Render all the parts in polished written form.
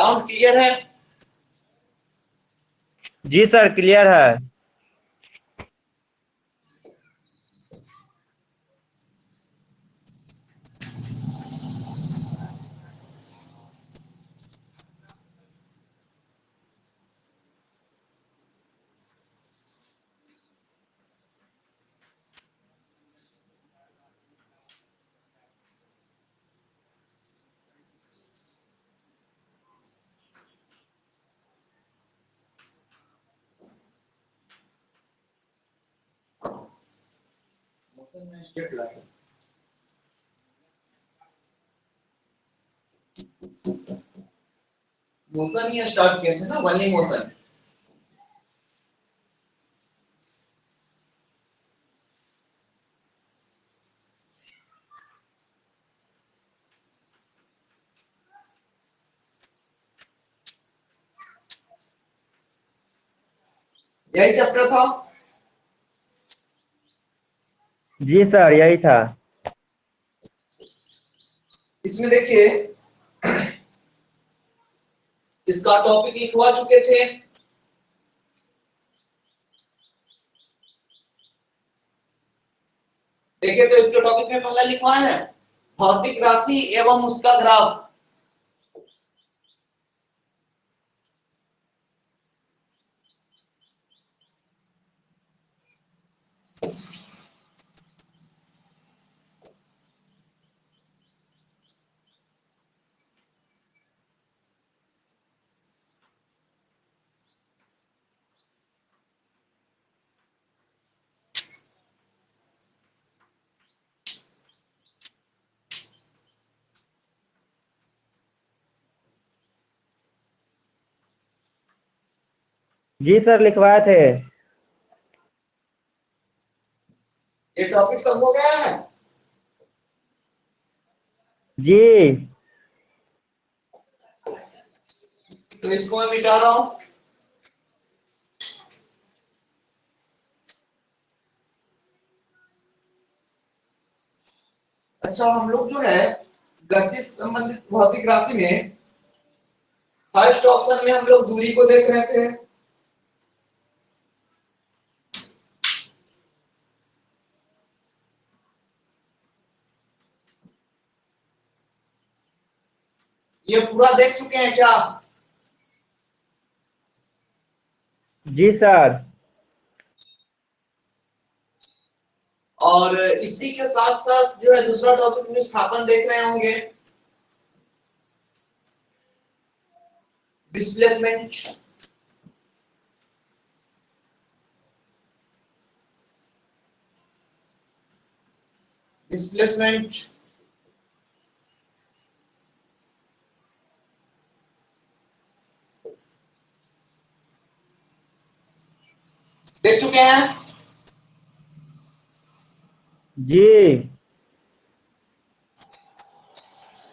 Sound clear है? जी sir, clear है। मोशन ही स्टार्ट किए थे ना, वही मोशन। यही चैप्टर था? जी सर, यही था। इसमें देखिए, इसका टॉपिक लिखवा चुके थे। देखिए तो इसके टॉपिक में पहला लिखवा है भौतिक राशि एवं उसका ग्राफ। जी सर, लिखवाए थे। ये टॉपिक सब हो गया है? जी। तो इसको मैं मिटा रहा हूं। अच्छा, हम लोग जो है गति संबंधित भौतिक राशि में फर्स्ट ऑप्शन में हम लोग दूरी को देख रहे थे। ये पूरा देख चुके हैं क्या? जी सर। और इसी के साथ साथ जो है दूसरा टॉपिक विस्थापन देख रहे होंगे, डिस्प्लेसमेंट। डिस्प्लेसमेंट देख चुके हैं? जी।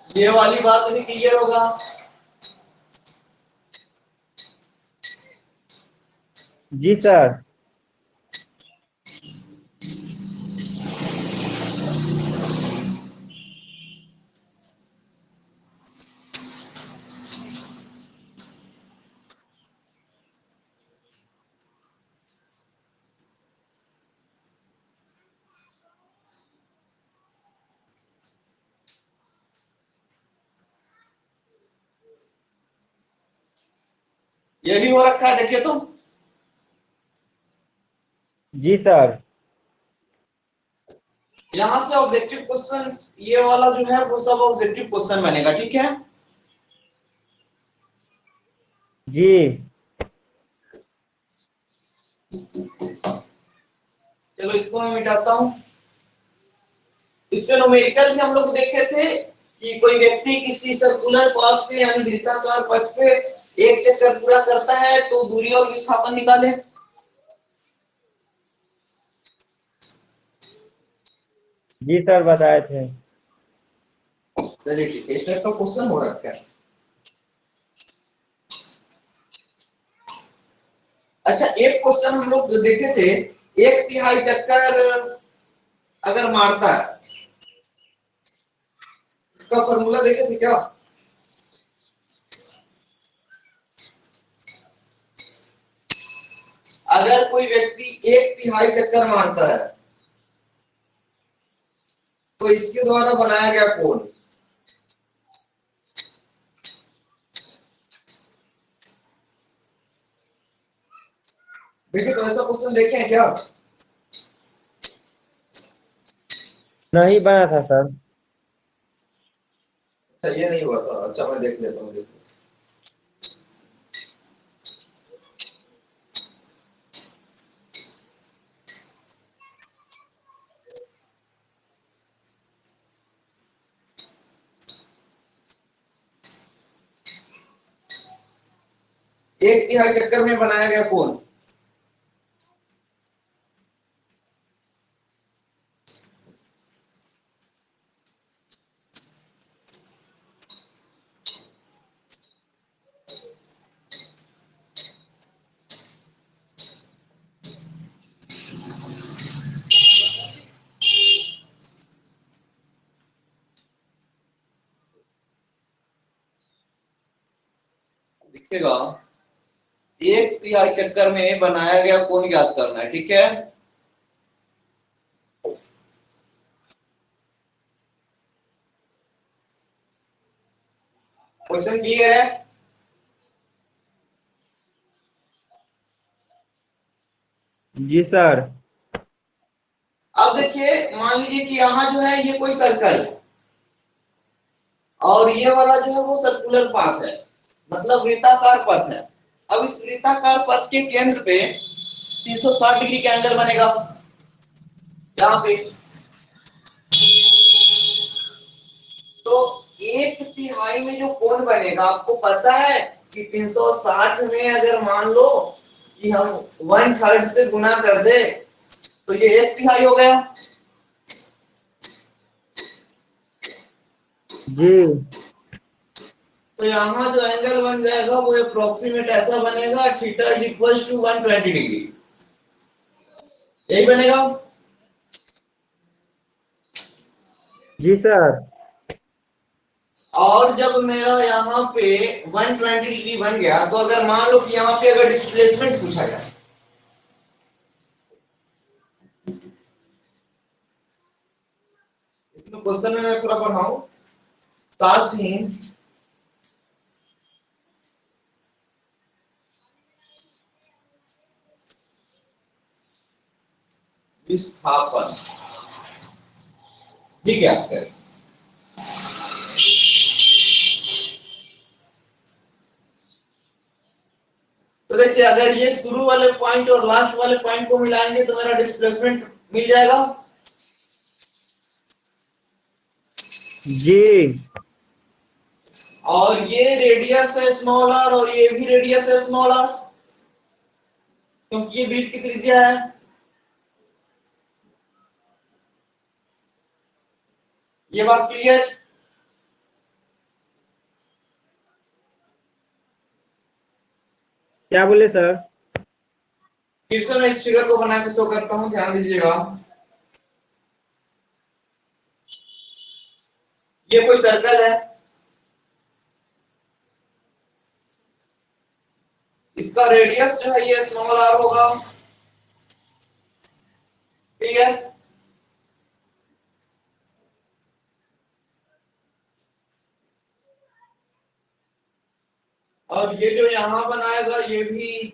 ये वाली बात भी क्लियर होगा। जी सर। ये भी हो रखा है, देखिए तो। जी सर। यहां से ऑब्जेक्टिव क्वेश्चन, ये वाला जो है वो सब ऑब्जेक्टिव क्वेश्चन बनेगा, ठीक है? जी। चलो इसको मैं मिटाता हूं। इसके न्यूमेरिकल भी हम लोग देखे थे कि कोई व्यक्ति किसी सर्कुलर पाथ पे यानी वृत्ताकार पथ पे एक चक्कर पूरा करता है तो दूरी और विस्थापन निकाले। जी सर, बताए थे। चलिए ठीक है, इस टाइप का क्वेश्चन हो रखा है। अच्छा, एक क्वेश्चन हम लोग देखे थे, एक तिहाई चक्कर अगर मारता है, इसका फॉर्मूला देखे थे क्या? कोई व्यक्ति 1/3 चक्कर मारता है तो इसके द्वारा बनाया गया कोण। देखिए, तो ऐसा क्वेश्चन देखे हैं क्या? नहीं बना था सर। अच्छा, ये नहीं हुआ था। अच्छा, मैं देख लेता हूँ। एक तिहाई चक्कर में बनाया गया कोण। दिखेगा, एक तिहाई चक्कर में बनाया गया कोण ज्ञात करना है। ठीक है, क्वेश्चन क्लियर है? जी सर। अब देखिए, मान लीजिए कि यहाँ जो है ये कोई सर्कल है और ये वाला जो है वो सर्कुलर पाथ है, मतलब वृत्ताकार पथ है। अब इस वृत्ताकार पथ के केंद्र पे 360 डिग्री का एंगल बनेगा। यहाँ पे तो एक तिहाई में जो कोण बनेगा, आपको पता है कि 360 में अगर मान लो कि हम 1/3 से गुना कर दे तो ये एक तिहाई हो गया। जी। तो यहाँ जो एंगल बन जाएगा वो अप्रोक्सीमेट ऐसा बनेगा, theta is equal to 120 degree. यही बनेगा। जी सर। और जब मेरा यहाँ पे 120 डिग्री बन गया तो अगर मान लो कि यहाँ पे अगर डिस्प्लेसमेंट पूछा जाए, इसमें क्वेश्चन में मैं थोड़ा पढ़ाऊं साथ ही विस्थापन, ठीक है। तो देखिए, अगर ये शुरू वाले पॉइंट और लास्ट वाले पॉइंट को मिलाएंगे तो मेरा डिस्प्लेसमेंट मिल जाएगा। जी। और ये रेडियस है स्मॉल आर और ये भी रेडियस है स्मॉल आर, क्योंकि ये वृत्त की त्रिज्या है। ये बात क्लियर? क्या बोले सर? फिर से मैं इस फिगर को बना के शो करता हूं, ध्यान दीजिएगा। ये कोई सर्कल है, इसका रेडियस जो है ये स्मॉल आर होगा। क्लियर? और ये जो यहां बनाएगा ये भी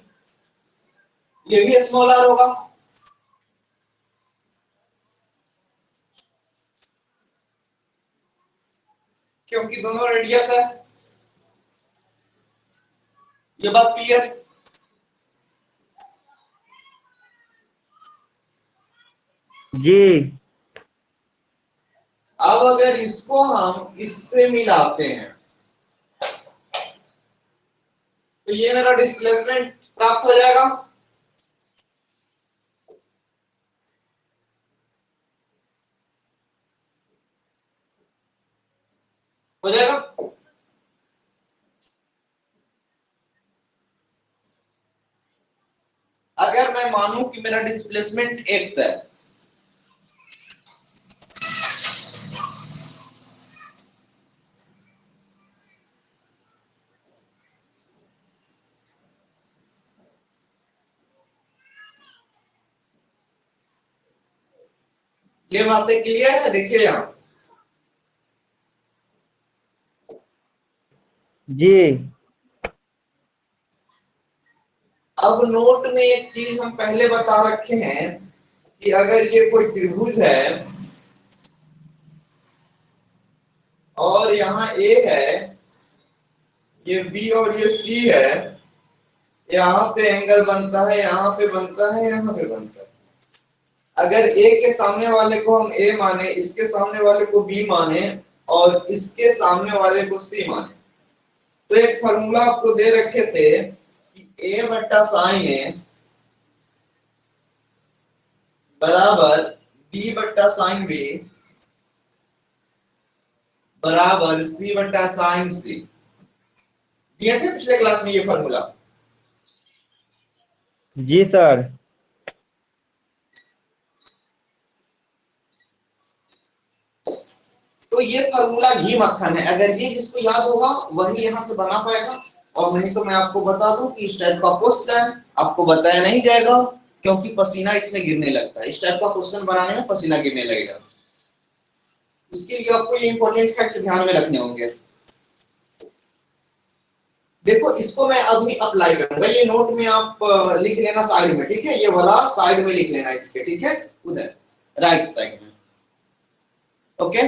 स्मॉल आर होगा, क्योंकि दोनों रेडियस है। ये बात क्लियर? जी। अब अगर इसको हम इससे मिलाते हैं तो ये मेरा डिस्प्लेसमेंट प्राप्त हो जाएगा। हो जाएगा। अगर मैं मानूं कि मेरा डिस्प्लेसमेंट एक्स है, ये बातें क्लियर है? देखिए यहाँ जी अब नोट में एक चीज हम पहले बता रखे हैं कि अगर ये कोई त्रिभुज है और यहाँ ए है, ये बी और ये सी है, यहाँ पे एंगल बनता है, यहाँ पे बनता है, यहाँ पे बनता है। अगर ए के सामने वाले को हम ए माने, इसके सामने वाले को बी माने और इसके सामने वाले को सी माने, तो एक फॉर्मूला आपको दे रखे थे कि ए बट्टा साइन ए बराबर बी बट्टा साइन बी बराबर सी बट्टा साइन सी। दिए थे पिछले क्लास में ये फॉर्मूला। जी सर। तो ये फॉर्मूला घी मक्खन है, अगर ये जिसको याद होगा वही यहां से बना पाएगा, और नहीं तो मैं आपको बता दूं कि इस टाइप का क्वेश्चन आपको बताया नहीं जाएगा, क्योंकि पसीना इसमें गिरने लगता है। इस टाइप का क्वेश्चन बनाने में पसीना गिरने लगेगा। उसके लिए आपको ये इंपॉर्टेंट फैक्ट ध्यान में रखने होंगे। देखो इसको मैं अभी अप्लाई करूंगा, ये नोट में आप लिख लेना साइड में, ठीक है? ये वाला साइड में लिख लेना इसके, ठीक है? उधर राइट साइड में। ओके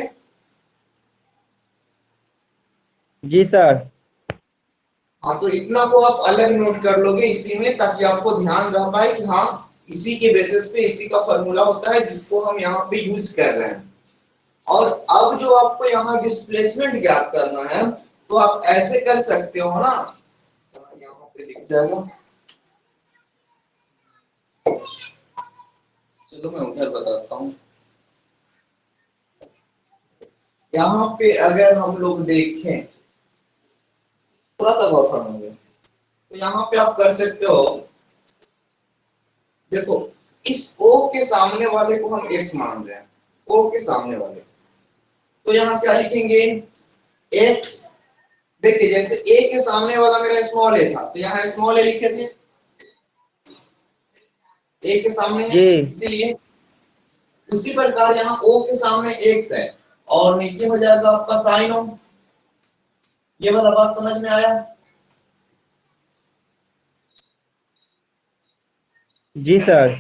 जी सर। हाँ, तो इतना को आप अलग नोट कर लोगे इसी में, ताकि आपको ध्यान रह पाए कि हाँ इसी के बेसिस पे इसी का फॉर्मूला होता है जिसको हम यहाँ पे यूज कर रहे हैं। और अब जो आपको यहाँ डिस्प्लेसमेंट ज्ञात करना है, तो आप ऐसे कर सकते हो ना, यहाँ पे दिख जाएगा। चलो मैं उधर बताता हूँ। यहाँ पे अगर हम लोग देखें, थोड़ा सा गौर करेंगे, तो यहाँ पे आप कर सकते हो। देखो इस O के सामने वाले को हम x मान रहे हैं, O के सामने वाले, तो यहाँ क्या लिखेंगे? x। देखिए जैसे A के सामने वाला मेरा स्मॉल a था, तो यहाँ स्मॉल a लिखे थे, A के सामने है जी इसीलिए। उसी प्रकार यहाँ O के सामने x है और नीचे हो जाएगा आपका साइन O। ये वाला बात समझ में आया? जी सर।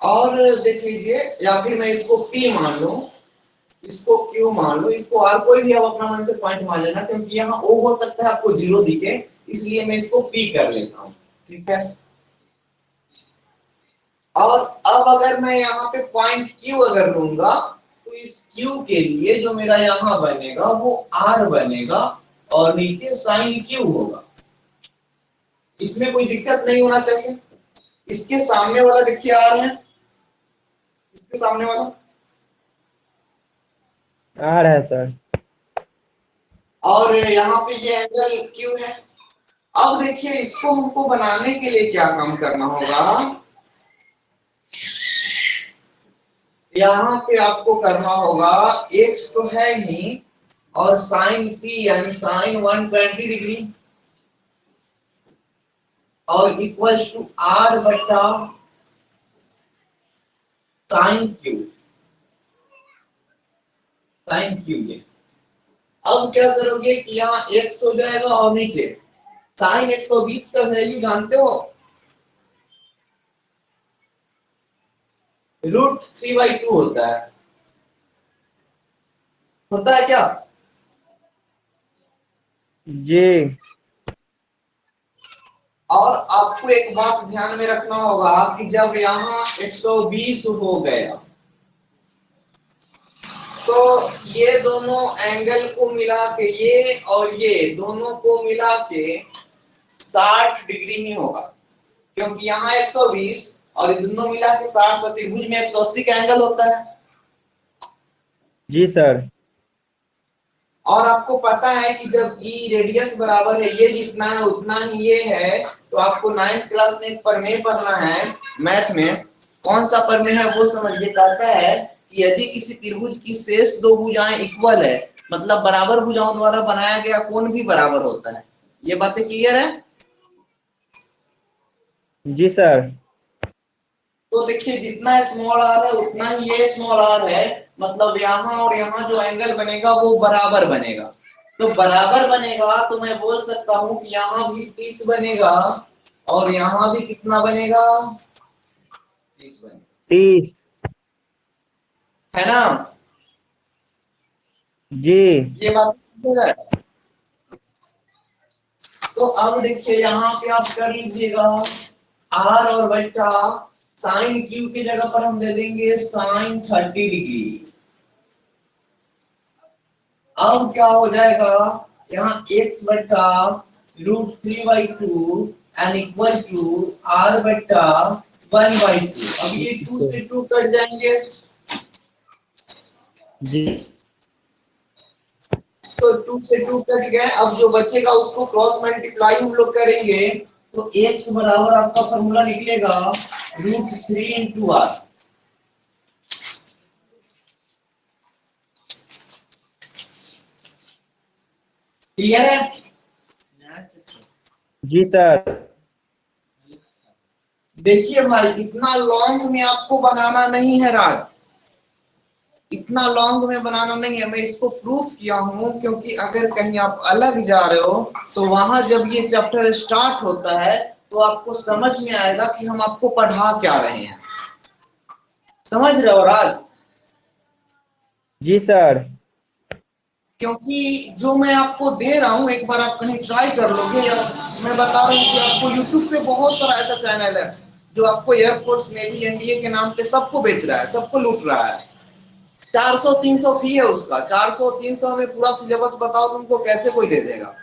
और देख लीजिए, या फिर मैं इसको P मान लूं, इसको Q मान लो, इसको R कोई भी आप अपना मन से पॉइंट मान लेना, क्योंकि यहाँ O हो सकता है आपको जीरो दिखे, इसलिए मैं इसको P कर लेता हूँ, ठीक है? और अब अगर मैं यहाँ पे पॉइंट Q अगर लूंगा, तो इस Q के लिए जो मेरा यहाँ बनेगा वो R बनेगा और नीचे साइन Q होगा। इसमें कोई दिक्कत नहीं होना चाहिए। इसके सामने वाला देखिए R है, इसके सामने वाला आ रहा है सर। और यहाँ पे ये एंगल Q है। अब देखिए इसको हमको बनाने के लिए क्या काम करना होगा, यहाँ पे आपको करना होगा, x तो है ही, और साइन p यानी साइन 120 डिग्री और इक्वल्स टू r बटा साइन q। साइन q ये अब क्या करोगे कि यहाँ x हो जाएगा और नीचे साइन 120 का वैल्यू जानते हो, √3/2 होता है क्या? जी और आपको एक बात ध्यान में रखना होगा कि जब यहाँ 120 हो गया, तो ये दोनों एंगल को मिला के, ये और ये दोनों को मिला के 60 डिग्री में होगा, क्योंकि यहाँ 120 और ये दोनों मिला के 60, तो त्रिभुज में 180 का एंगल होता है। जी सर। और आपको पता है कि जब ई रेडियस बराबर है, ये जितना है उतना ही ये है, तो आपको 9th क्लास में प्रमेय पढ़ना है मैथ में। कौन सा प्रमेय है वो समझिए। कहता है कि यदि किसी त्रिभुज की शेष दो भुजाएं इक्वल है, मतलब बराबर भुजाओं द्वारा बनाया गया कोण भी बराबर होता है। ये बातें क्लियर है? जी सर। तो देखिए जितना स्मॉल आर है उतना ही ये स्मॉल आर है, मतलब यहाँ और यहाँ जो एंगल बनेगा वो बराबर बनेगा। तो बराबर बनेगा तो मैं बोल सकता हूँ कि यहाँ भी 30 बनेगा और यहाँ भी कितना बनेगा, 30 बनेगा, 30। है ना। जी। ये बात है। तो अब देखिए यहाँ पे आप कर लीजिएगा आर और बट्टा साइन क्यू की जगह पर हम दे देंगे साइन 30 डिग्री। अब क्या हो जाएगा, यहाँ x बट्टा √3/2 एंड इक्वल टू r बट्टा 1/2। अब ये 2 से 2 कट जाएंगे, जी। तो 2 से 2 कट गए। अब जो बचेगा उसको क्रॉस मल्टीप्लाई हम लोग करेंगे, तो x बराबर आपका फॉर्मूला निकलेगा √3 इंटू आर। क्लियर है। जी सर। देखिए भाई इतना लॉन्ग में आपको बनाना नहीं है राज, इतना लॉन्ग में बनाना नहीं है। मैं इसको प्रूफ किया हूं क्योंकि अगर कहीं आप अलग जा रहे हो तो वहां जब ये चैप्टर स्टार्ट होता है तो आपको समझ में आएगा कि हम आपको पढ़ा क्या रहे हैं। समझ रहे हो राज। जी सर। क्योंकि जो मैं आपको दे रहा हूं एक बार आप कहीं ट्राई कर लोगे, या मैं बता रहा हूं कि आपको यूट्यूब पे बहुत सारा ऐसा चैनल है जो आपको एयरफोर्स नेवी एनडीए के नाम पे सबको बेच रहा है, सबको लूट रहा है। 400-300 फी है उसका, 400-300 में पूरा सिलेबस बताओ तुमको कैसे कोई दे देगा।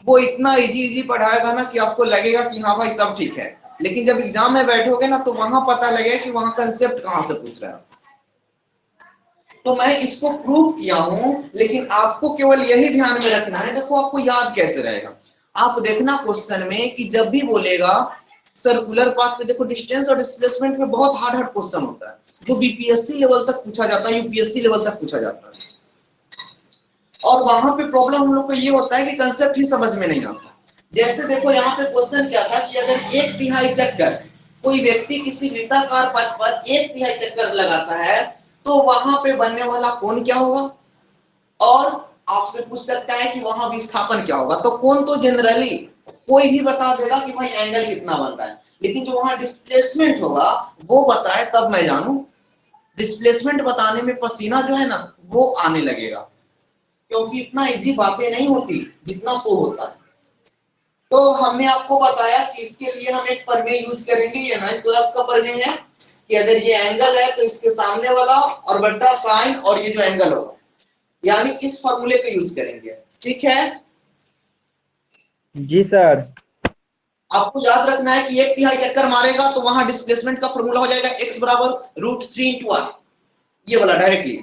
वो इतना इजी इजी पढ़ाएगा ना कि आपको लगेगा कि हाँ भाई सब ठीक है, लेकिन जब एग्जाम में बैठोगे ना तो वहां पता लगेगा कि वहां कंसेप्ट कहां से पूछ रहा है। तो मैं इसको प्रूव किया हूं, लेकिन आपको केवल यही ध्यान में रखना है। देखो आपको याद कैसे रहेगा, आप देखना क्वेश्चन में कि जब भी बोलेगा सर्कुलर पाथ पे, देखो डिस्टेंस और डिस्प्लेसमेंट में बहुत हार्ड हार्ड क्वेश्चन होता है जो बीपीएससी लेवल तक पूछा जाता है, यूपीएससी लेवल तक पूछा जाता है। और वहां पे प्रॉब्लम हम लोग को ये होता है कि कंसेप्ट ही समझ में नहीं आता। जैसे देखो यहाँ पे क्वेश्चन क्या था कि अगर 1/3 चक्कर कोई व्यक्ति किसी वृत्ताकार पथ पर 1/3 चक्कर लगाता है तो वहां पे बनने वाला कोण क्या होगा, और आपसे पूछ सकता है कि वहां विस्थापन क्या होगा। तो कोण तो जनरली कोई भी बता देगा कि भाई एंगल कितना बन रहा है, लेकिन जो वहां डिस्प्लेसमेंट होगा वो बताए तब मैं जानू। डिस्प्लेसमेंट बताने में पसीना जो है ना वो आने लगेगा, क्योंकि इतना इजी बातें नहीं होती जितना तो होता है। तो हमने आपको बताया कि इसके लिए हम एक प्रमेय यूज करेंगे, ये 9th क्लास का प्रमेय है कि अगर ये एंगल है तो इसके सामने वाला और बट्टा साइन और ये जो एंगल होगा, यानी इस फॉर्मूले को यूज करेंगे। ठीक है। जी सर। आपको याद रखना है कि 1/3 चक्कर मारेगा तो वहां डिस्प्लेसमेंट का फॉर्मूला हो जाएगा x बराबर √3 इंटू आर, ये वाला डायरेक्टली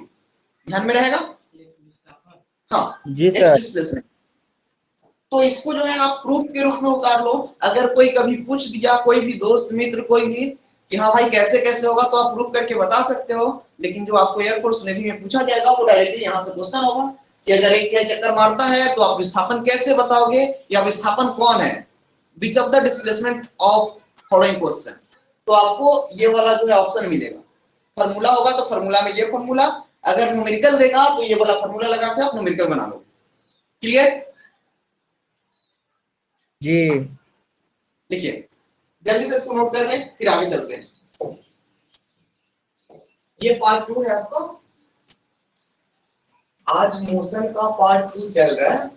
ध्यान में रहेगा। हाँ, जी x सर। डिस्प्लेसमेंट। तो इसको जो है आप प्रूफ के रूप में उतार लो। अगर कोई कभी पूछ दिया, कोई भी दोस्त मित्र कोई भी, कि हाँ भाई कैसे कैसे होगा, तो आप प्रूफ करके बता सकते हो। लेकिन जो आपको एयरफोर्स नेवी में पूछा जाएगा वो डायरेक्टली यहाँ से क्वेश्चन होगा कि अगर एक तिहाई चक्कर मारता है तो आप विस्थापन कैसे बताओगे, या विस्थापन कौन है, which of the displacement of following question. तो आपको ये वाला जो है ऑप्शन मिलेगा। फॉर्मूला होगा तो फॉर्मूला में ये फॉर्मूला, अगर न्यूमेरिकल देगा तो ये वाला फॉर्मूला लगा के आप न्यूमेरिकल बना लो। क्लियर। जी। देखिए जल्दी से इसको नोट कर लें फिर आगे चलते हैं। ये पार्ट 2 है आपका, आज मोशन का पार्ट 2 चल रहा है।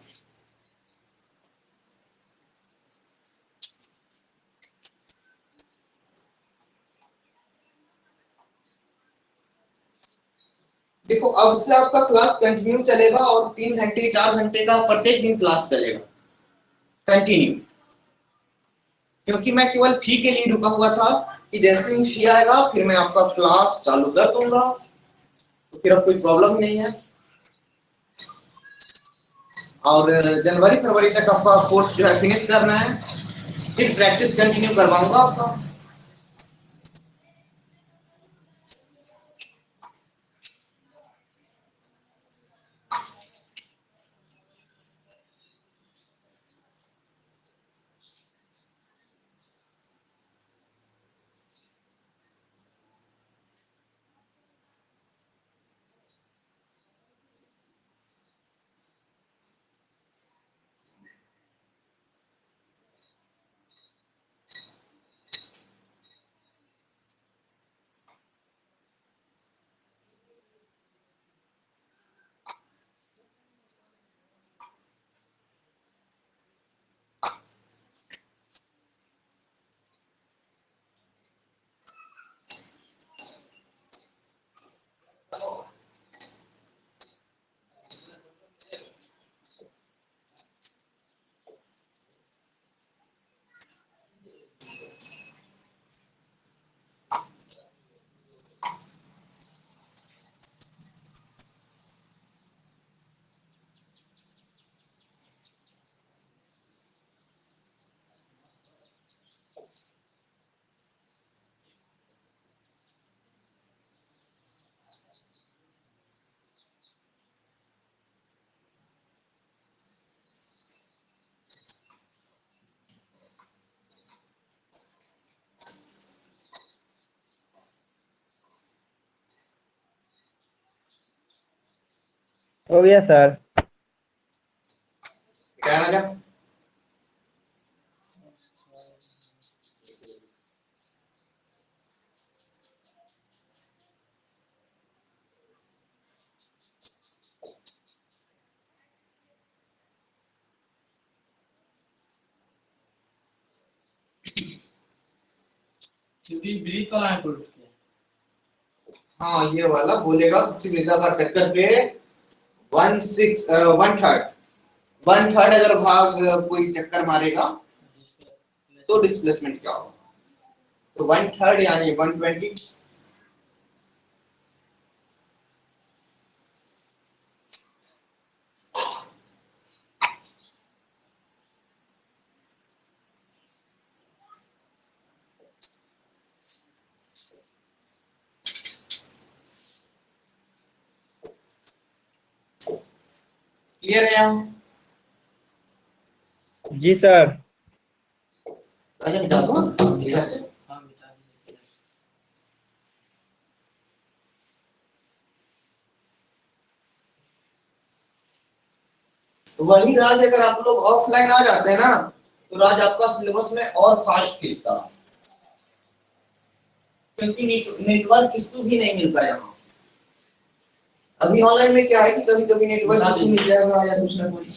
देखो अब से आपका क्लास कंटिन्यू चलेगा और 3 घंटे 4 घंटे का प्रत्येक दिन क्लास चलेगा कंटिन्यू, क्योंकि मैं केवल फी के लिए रुका हुआ था कि जैसे ही फी आएगा फिर मैं आपका क्लास चालू कर दूंगा, तो फिर अब कोई प्रॉब्लम नहीं है। और जनवरी फरवरी तक आपका कोर्स जो है फिनिश करना है, फिर प्रैक्टिस कंटिन्यू करवाऊंगा आपका। हो गया सर। क्या लगा? क्योंकि ब्रीथ वाला है कोड। हाँ, ये वाला बोलेगा किसी वृत्ताकार चक्कर पे 1/3 अगर भाग कोई चक्कर मारेगा तो डिस्प्लेसमेंट क्या होगा? तो 1/3 यानी 120। क्लियर है यहाँ? जी सर। अच्छा, मिटा दूँ इधर से। हाँ मिटा दीजिए। वही राज अगर आप लोग ऑफलाइन आ जाते हैं ना तो राज आपका सिलेबस में और फास्ट खींचता, क्योंकि नेटवर्क इशू भी नहीं मिलता यहाँ। अभी ऑनलाइन में क्या है कि कभी कभी नेटवर्क इशू मिल जाएगा या कुछ ना कुछ।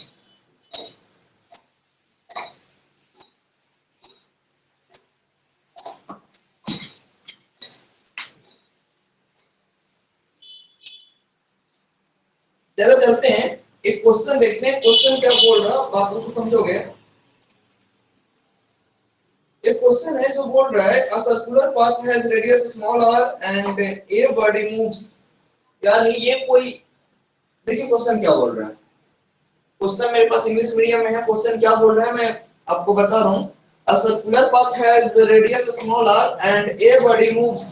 चलो चलते हैं, एक क्वेश्चन देखते हैं। क्वेश्चन क्या बोल रहा है, बातों को समझोगे? एक क्वेश्चन है जो बोल रहा है a circular path has radius small r and a body moves, यानी ये कोई, देखिए क्वेश्चन क्या बोल रहा है। क्वेश्चन मेरे पास इंग्लिश मीडियम में है। क्वेश्चन क्या बोल रहा है मैं आपको बता रहा हूँ। a circular path has the radius small r and a body moves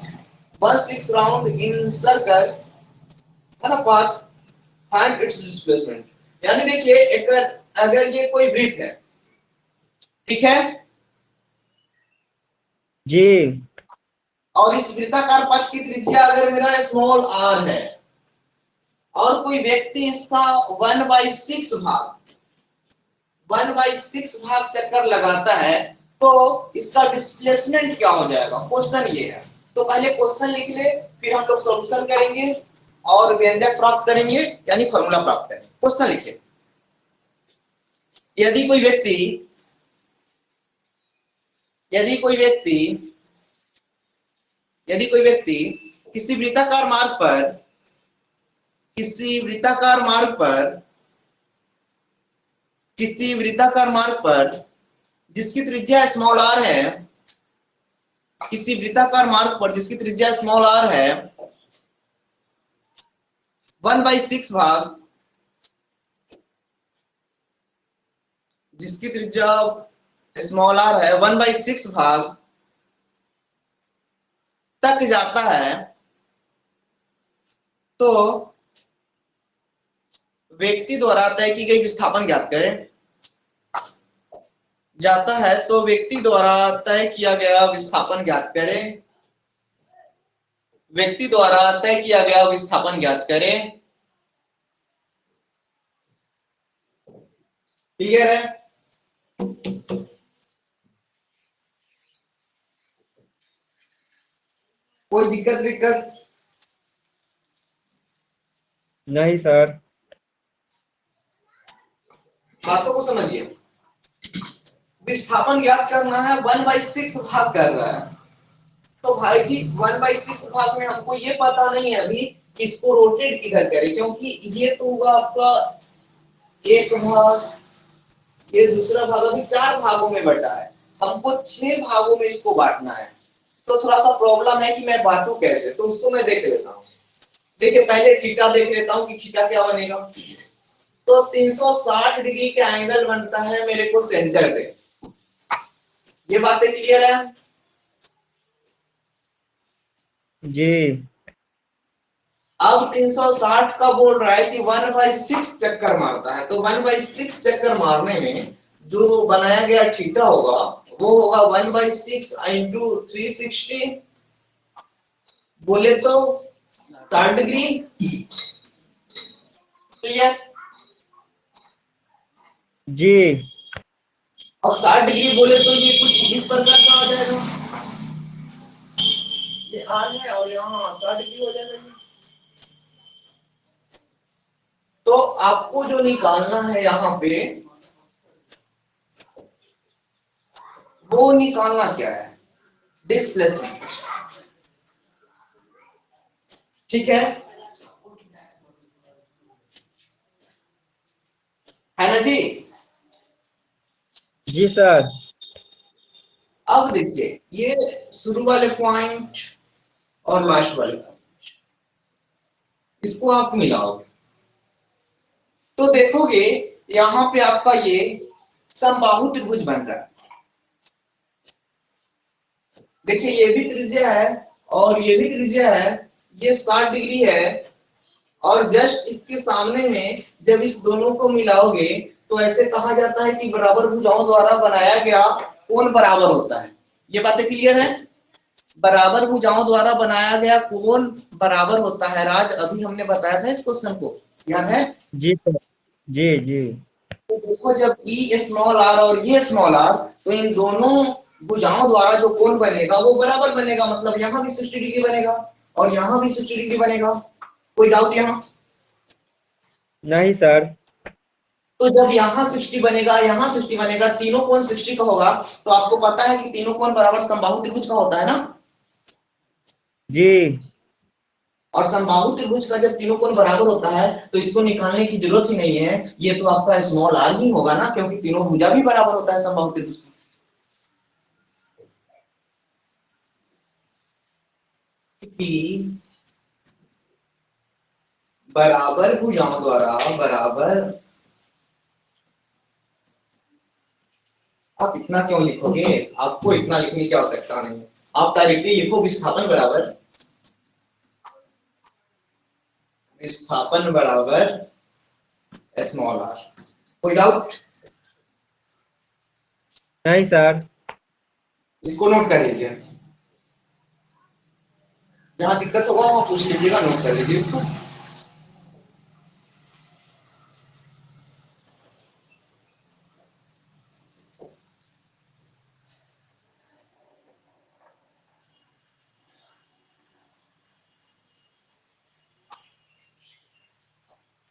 1/6 round in circle, है ना path, find its displacement। यानी देखिए अगर ये कोई वृत्त है, ठीक है, जी। और इस वृत्ताकार पथ की त्रिज्या अगर मेरा स्मॉल r है और कोई व्यक्ति इसका 1/6 भाग चक्कर लगाता है तो इसका डिस्प्लेसमेंट क्या हो जाएगा? क्वेश्चन ये है। तो पहले क्वेश्चन लिख ले, फिर हम लोग सॉल्यूशन करेंगे और व्यंजक प्राप्त करेंगे, यानी फॉर्मूला प्राप्त करेंगे। क्वेश्चन लिखे, यदि कोई व्यक्ति किसी वृत्ताकार मार्ग पर जिसकी त्रिज्या स्मॉल r है, किसी वृत्ताकार मार्ग पर जिसकी त्रिज्या स्मॉल r है, 1/6 भाग, जिसकी त्रिज्या स्मॉल r है 1/6 भाग तक जाता है, तो व्यक्ति द्वारा तय की गई विस्थापन ज्ञात करें। जाता है तो व्यक्ति द्वारा तय किया गया विस्थापन ज्ञात करें। व्यक्ति द्वारा तय किया गया विस्थापन ज्ञात करें। क्लियर है? कोई दिक्कत? नहीं सर। बातों को समझिए। विस्थापन ज्ञात करना है, 1/6 भाग कर रहा है, तो भाई जी 1/6 भाग में हमको ये पता नहीं है अभी कि इसको रोटेट किधर करें, क्योंकि ये तो हुआ आपका एक भाग, ये दूसरा भाग, अभी 4 भागों में बटा है, हमको 6 भागों में इसको बांटना है। तो थोड़ा सा प्रॉब्लम है कि मैं बांटू कैसे, तो उसको मैं देख लेता हूँ। देखिए पहले थीटा देख लेता हूँ कि थीटा क्या बनेगा। तो 360 डिग्री का एंगल बनता है मेरे को सेंटर पे। ये बातें क्लियर है? जी। अब 360 का बोल रहा है कि 1/6 चक्कर मारता है, तो 1/6 चक्कर मारने में जो बनाया गया थीटा होगा वो होगा 1/6 इंटू 360, बोले तो 60 डिग्री। क्लियर? जी अब 60 डिग्री बोले तो ये कुछ इस प्रकार का आ जाएगा, ये आर है और यहाँ 60 डिग्री हो जाएगा ये। तो आपको जो निकालना है यहाँ पे, वो निकालना क्या है? डिस्प्लेसमेंट। ठीक है ना जी? जी सर। अब देखिए, ये शुरू वाले पॉइंट और लास्ट वाले पॉइंट, इसको आप मिलाओगे तो देखोगे यहां पे आपका ये समबाहु त्रिभुज बन रहा है। देखिए ये भी त्रिज्या है और ये भी त्रिज्या है, ये 60 डिग्री है, और जस्ट इसके सामने में जब इस दोनों को मिलाओगे तो ऐसे कहा जाता है कि बराबर भुजाओं द्वारा बनाया गया कोण बराबर होता है। ये बातें क्लियर है? बराबर भुजाओं द्वारा बनाया गया कोण बराबर होता है। राज अभी हमने बताया था इस क्वेश्चन को, याद है? जी सर। जी जी। तो देखो जब ई स्मॉल आर और ये स्मॉल आर, तो इन दोनों भुजाओं द्वारा जो कोण बनेगा वो बराबर बनेगा, मतलब यहाँ भी 60 डिग्री बनेगा और यहाँ भी 60 डिग्री बनेगा। कोई डाउट यहाँ? नहीं सर। तो जब यहाँ 60 बनेगा, यहाँ 60 बनेगा, तीनों कोण 60 का होगा, तो आपको पता है कि तीनों कोण बराबर समबाहु त्रिभुज का होता है ना? जी और समबाहु त्रिभुज का जब तीनों कोण बराबर होता है तो इसको निकालने की जरूरत ही नहीं है, ये तो आपका स्मॉल आर ही होगा ना, क्योंकि तीनों भुजा भी बराबर होता है समबाहु त्रिभुज। बराबर भुजाओं द्वारा बराबर, आप इतना क्यों लिखोगे? आपको इतना लिखने की आवश्यकता नहीं, आप डायरेक्टली लिखो विस्थापन बराबर, विस्थापन बराबर स्मॉल आर। कोई डाउट? नहीं सर। इसको नोट कर लीजिए, जहां दिक्कत होगा वहां पूछ लीजिएगा, नोट कर लीजिए इसको।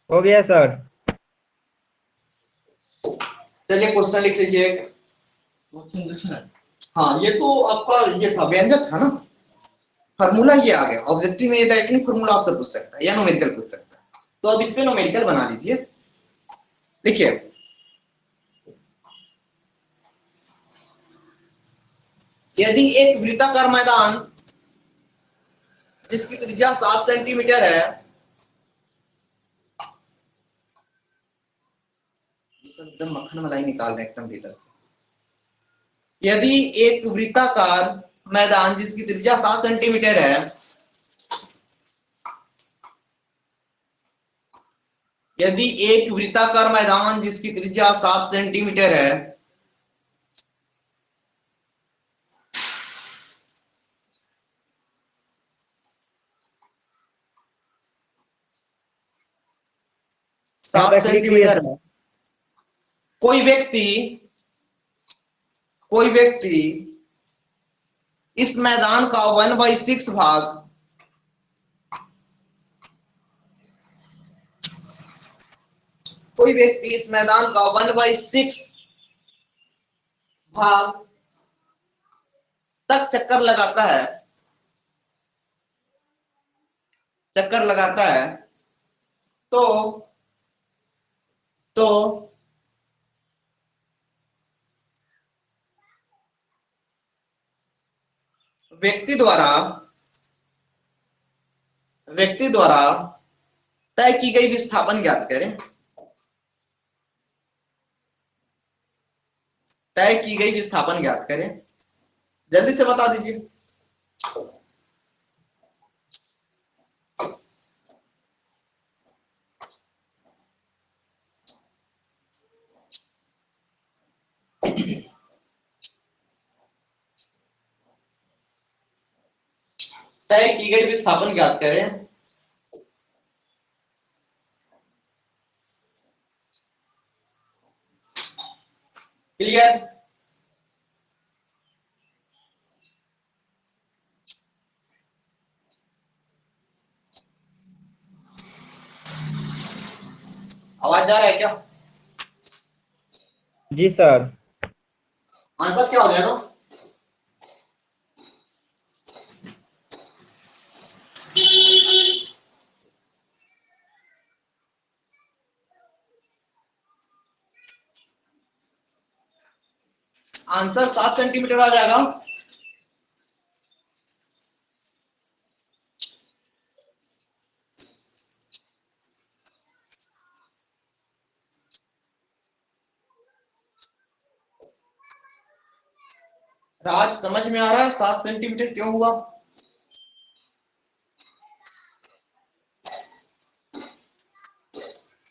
हो गया सर। चलिए क्वेश्चन लिख लीजिए। हाँ ये तो आपका ये था, व्यंजक था ना, फार्मूला ये आ गया। ऑब्जेक्टिव में डायरेक्टली फार्मूला आपसे पूछ सकता है या न्यूमेरिकल पूछ सकता है, तो अब इस पे न्यूमेरिकल बना लीजिए। देखिए यदि एक वृत्ताकार मैदान जिसकी त्रिज्या 7 सेंटीमीटर है, एकदम मक्खन मलाई निकाल रहे हैं एकदम भीतर से। यदि एक वृत्ताकार मैदान जिसकी त्रिज्या 7 सेंटीमीटर है, यदि एक वृत्ताकार मैदान जिसकी त्रिज्या 7 सेंटीमीटर है, यहाँ 7 तक लिख लिए सेंटीमीटर सर। है, कोई व्यक्ति इस मैदान का 1/6 भाग, कोई व्यक्ति इस मैदान का 1/6 भाग तक चक्कर लगाता है, तो तो व्यक्ति द्वारा तय की गई विस्थापन ज्ञात करें। तय की गई विस्थापन ज्ञात करें, जल्दी से बता दीजिए। तय की गई विस्थापन ज्ञात करें। क्लियर? आवाज जा रहा है क्या? जी सर। आंसर क्या हो जाएगा? आंसर 7 सेंटीमीटर आ जाएगा। राज समझ में आ रहा है 7 सेंटीमीटर क्यों हुआ?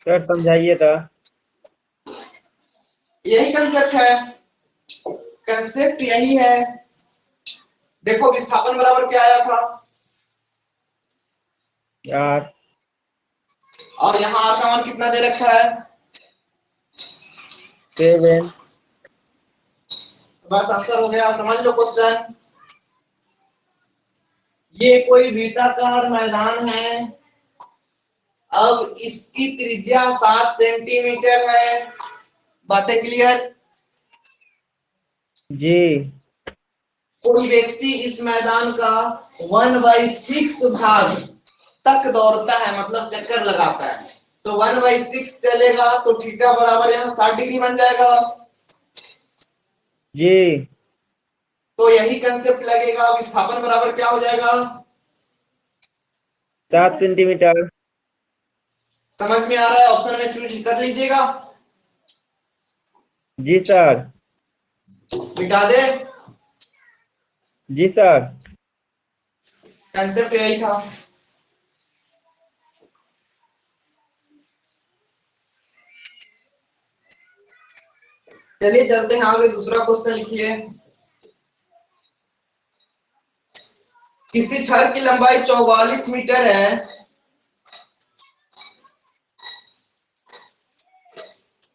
सर समझाइए था। यही कंसेप्ट है, कंसेप्ट यही है। देखो विस्थापन बराबर क्या आया था, यार और यहाँ आर का मान कितना दे रखा है? 7। बस आंसर हो गया। समझ लो क्वेश्चन। ये कोई वृत्ताकार मैदान है। अब इसकी त्रिज्या 7 सेंटीमीटर है। बातें क्लियर? जी कोई व्यक्ति इस मैदान का 1/6 भाग तक दौड़ता है, मतलब चक्कर लगाता है, तो 1/6 चलेगा तो थीटा बराबर यहाँ 60 डिग्री बन जाएगा। जी तो यही कंसेप्ट लगेगा। विस्थापन बराबर क्या हो जाएगा? 7 सेंटीमीटर। समझ में आ रहा है? ऑप्शन में चूज कर लीजिएगा। जी सर। मिटा दे। जी सर। कंसेप्ट यही था। चलिए चलते हैं आगे। दूसरा क्वेश्चन लिखिए। किसी छड़ की लंबाई 44 मीटर है।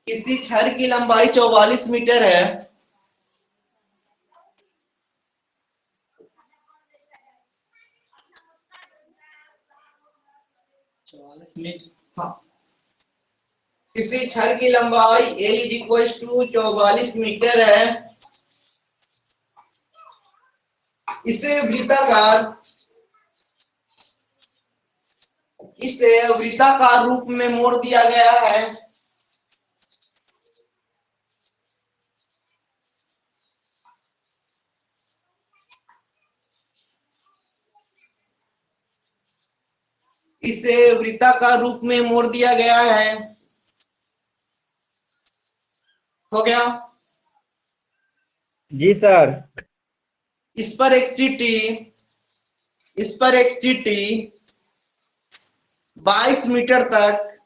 किसी छड़ की लंबाई 44 मीटर है। हाँ, किसी छड़ की लंबाई L = 44 मीटर है। इसे वृत्ताकार रूप में मोड़ दिया गया है। इसे वृत्ताकार रूप में मोड़ दिया गया है। हो गया। जी सर। इस पर एक चीटी, इस पर एक चीटी 22 मीटर तक,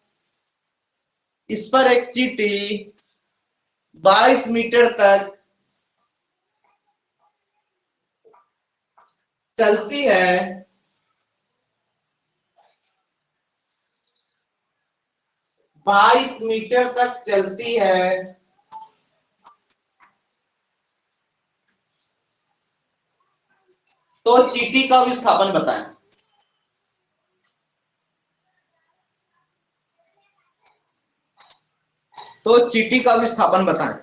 इस पर एक चीटी 22 मीटर तक चलती है। 22 मीटर तक चलती है। तो चीटी का विस्थापन बताएं। तो चीटी का विस्थापन बताएं।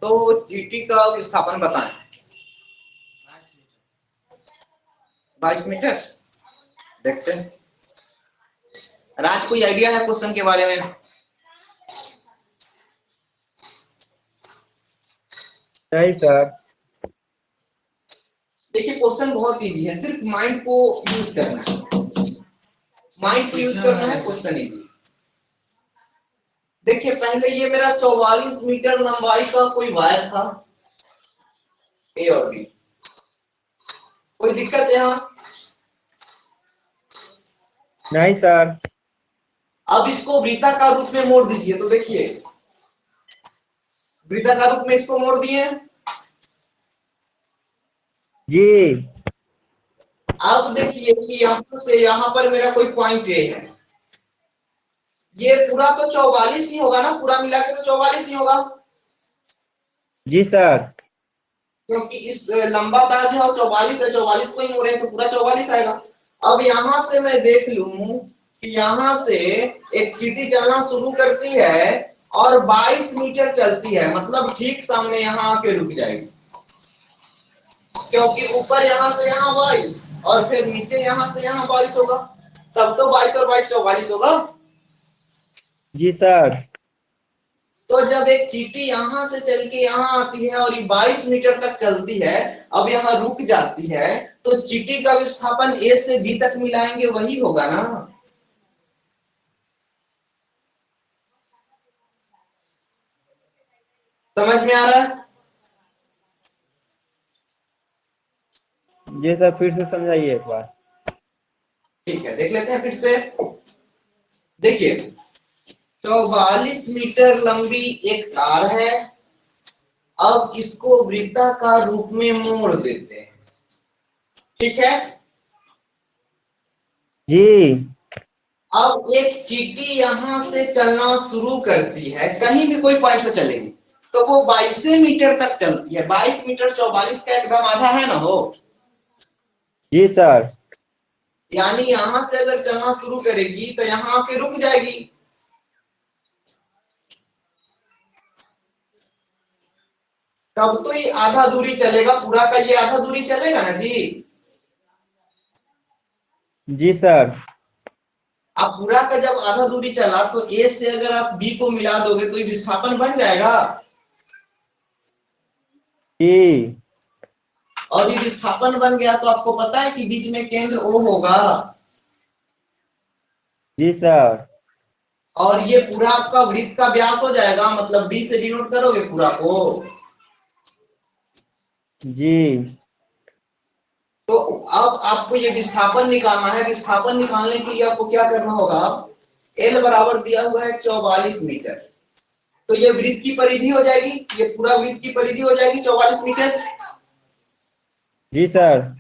तो चीटी का विस्थापन बताएं। 22 मीटर। देखते हैं। राज कोई आइडिया है क्वेश्चन के बारे में? नहीं सर। देखिए क्वेश्चन बहुत इजी है, सिर्फ माइंड को यूज करना है। माइंड को यूज करना है, क्वेश्चन इजी। देखिए पहले ये मेरा 44 मीटर लंबाई का कोई वायर था, ए और बी। कोई दिक्कत यहाँ? नहीं सर। अब इसको वृत्ताकार रूप में मोड़ दीजिए। तो देखिए वृत्ताकार रूप में इसको मोड़ दिए। जी अब देखिए कि यहाँ से यहाँ पर मेरा कोई पॉइंट ए है, ये पूरा तो 44 ही होगा ना, पूरा मिला के तो 44 ही होगा, जी सर। क्योंकि इस लंबा तार जो है 44 है, 44 को ही मोड़ रहे हैं तो पूरा 44 आएगा। अब यहां से मैं देख लूं कि यहां से एक चींटी चलना शुरू करती है और 22 मीटर चलती है, मतलब ठीक सामने यहां आके रुक जाएगी, क्योंकि ऊपर यहां से यहां 22 और फिर नीचे यहां से यहां 22 होगा, तब तो 22 और 22 44 होगा। जी सर। तो जब एक चींटी यहां से चल के यहां आती है और ये 22 मीटर तक चलती है, अब यहां रुक जाती है, तो चींटी का विस्थापन ए से बी तक मिलाएंगे वही होगा ना। समझ में आ रहा है? जी सर, फिर से समझाइए एक बार। ठीक है, देख लेते हैं फिर से। देखिए 44 मीटर लंबी एक तार है, अब इसको वृत्ताकार रूप में मोड़ देते हैं, ठीक है। जी। अब एक चींटी यहां से चलना शुरू करती है, कहीं भी कोई पॉइंट से चलेगी, तो वो 22 मीटर तक चलती है। 22 मीटर 44 का एकदम आधा है ना हो, जी सर। यानी यहां से अगर चलना शुरू करेगी तो यहां आके रुक जाएगी, तब तो ये आधा दूरी चलेगा, पूरा का ये आधा दूरी चलेगा ना जी। जी सर। अब पूरा का जब आधा दूरी चला तो ए से अगर आप बी को मिला दोगे तो ये विस्थापन बन जाएगा, जी। और ये विस्थापन बन गया तो आपको पता है कि बीच में केंद्र ओ होगा, जी सर। और ये पूरा आपका वृत्त का व्यास हो जाएगा, मतलब डी से डिनोट करोगे पूरा को। जी। तो अब आपको ये विस्थापन निकालना है, विस्थापन निकालने के लिए आपको क्या करना होगा, एल बराबर दिया हुआ है 44 मीटर, तो ये वृत्त की परिधि हो जाएगी, ये पूरा वृत्त की परिधि हो जाएगी 44 मीटर, जी सर।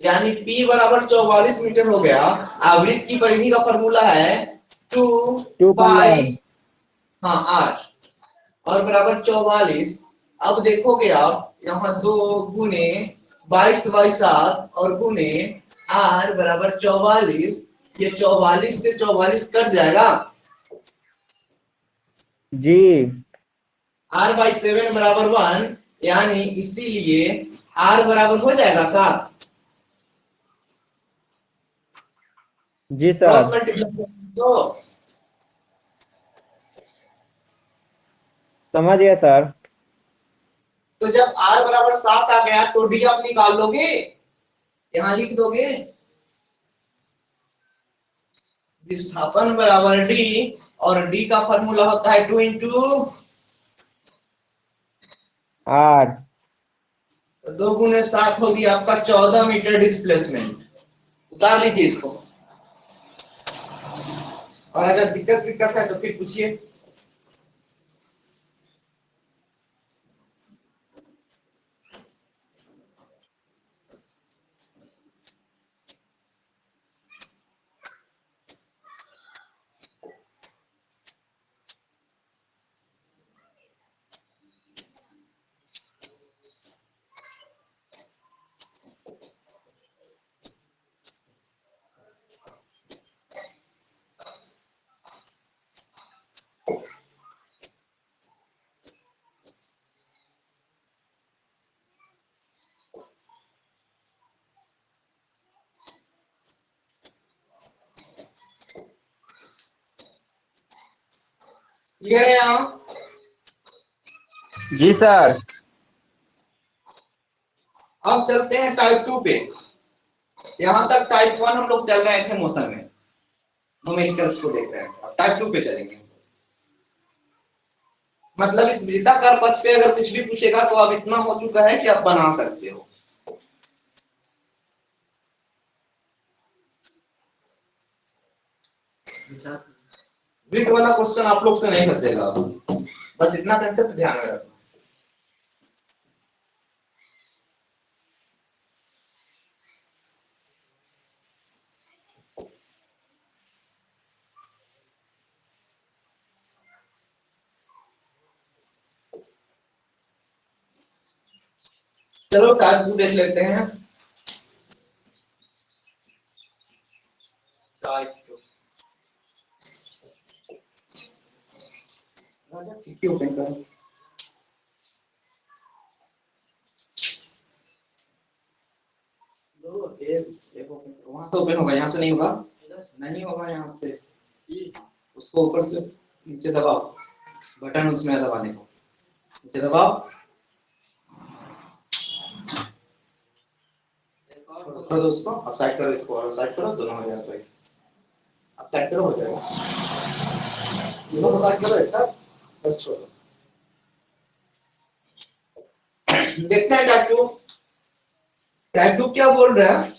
यानी P बराबर 44 मीटर हो गया। आवृत्त की परिधि का फॉर्मूला है 2 2 पाई पाई, आर। हाँ आर, और बराबर 44। अब देखोगे आप यहाँ 2 गुने 22/7 और गुने आर बराबर 44, ये 44 से 44 कट जाएगा, जी। r/7 बराबर 1, यानी इसीलिए r बराबर हो जाएगा 7। जी क्रॉस सर। मल्टीप्लिकेशन तो समझ गया सर। जब r बराबर 7 आ गया तो d आप निकाल लोगे, यहां लिख दोगे विस्थापन बराबर d, और d का फॉर्मूला होता है 2 इंटू आर। 2 गुने 7 होगी आपका 14 मीटर डिस्प्लेसमेंट। उतार लीजिए इसको, और अगर दिक्कत दिक्कत है तो फिर पूछिए। क्लियर है यहाँ? जी सर। अब चलते हैं टाइप 2 पे। यहां तक टाइप 1 हम लोग चल रहे थे मोशन में, न्यूमेरिकल्स को देख रहे हैं, अब टाइप 2 पे चलेंगे। मतलब इस वृत्ताकार पथ पे अगर कुछ भी पूछेगा तो अब इतना हो चुका है कि आप बना सकते हो। वृत्त वाला क्वेश्चन आप लोग से नहीं फंसेगा, बस इतना कंसेप्ट ध्यान में रखना। चलो टाइप 2 देख लेते हैं। टाइप 2 राजा खिड़की ओपन करो। वहां से ओपन होगा, यहाँ से नहीं होगा, नहीं होगा यहाँ से। उसको ऊपर से नीचे दबाओ, बटन उसमें दबाने को, नीचे दबाओ, कर दो उसको, अब साइड करो इसको, और साइड करो, दोनों हो जाएगा सही। अब साइड करो, हो जाएगा, दोनों को साइड करो एक साथ, बस छोड़ो। देखते हैं टाइप 2 क्या बोल रहा है।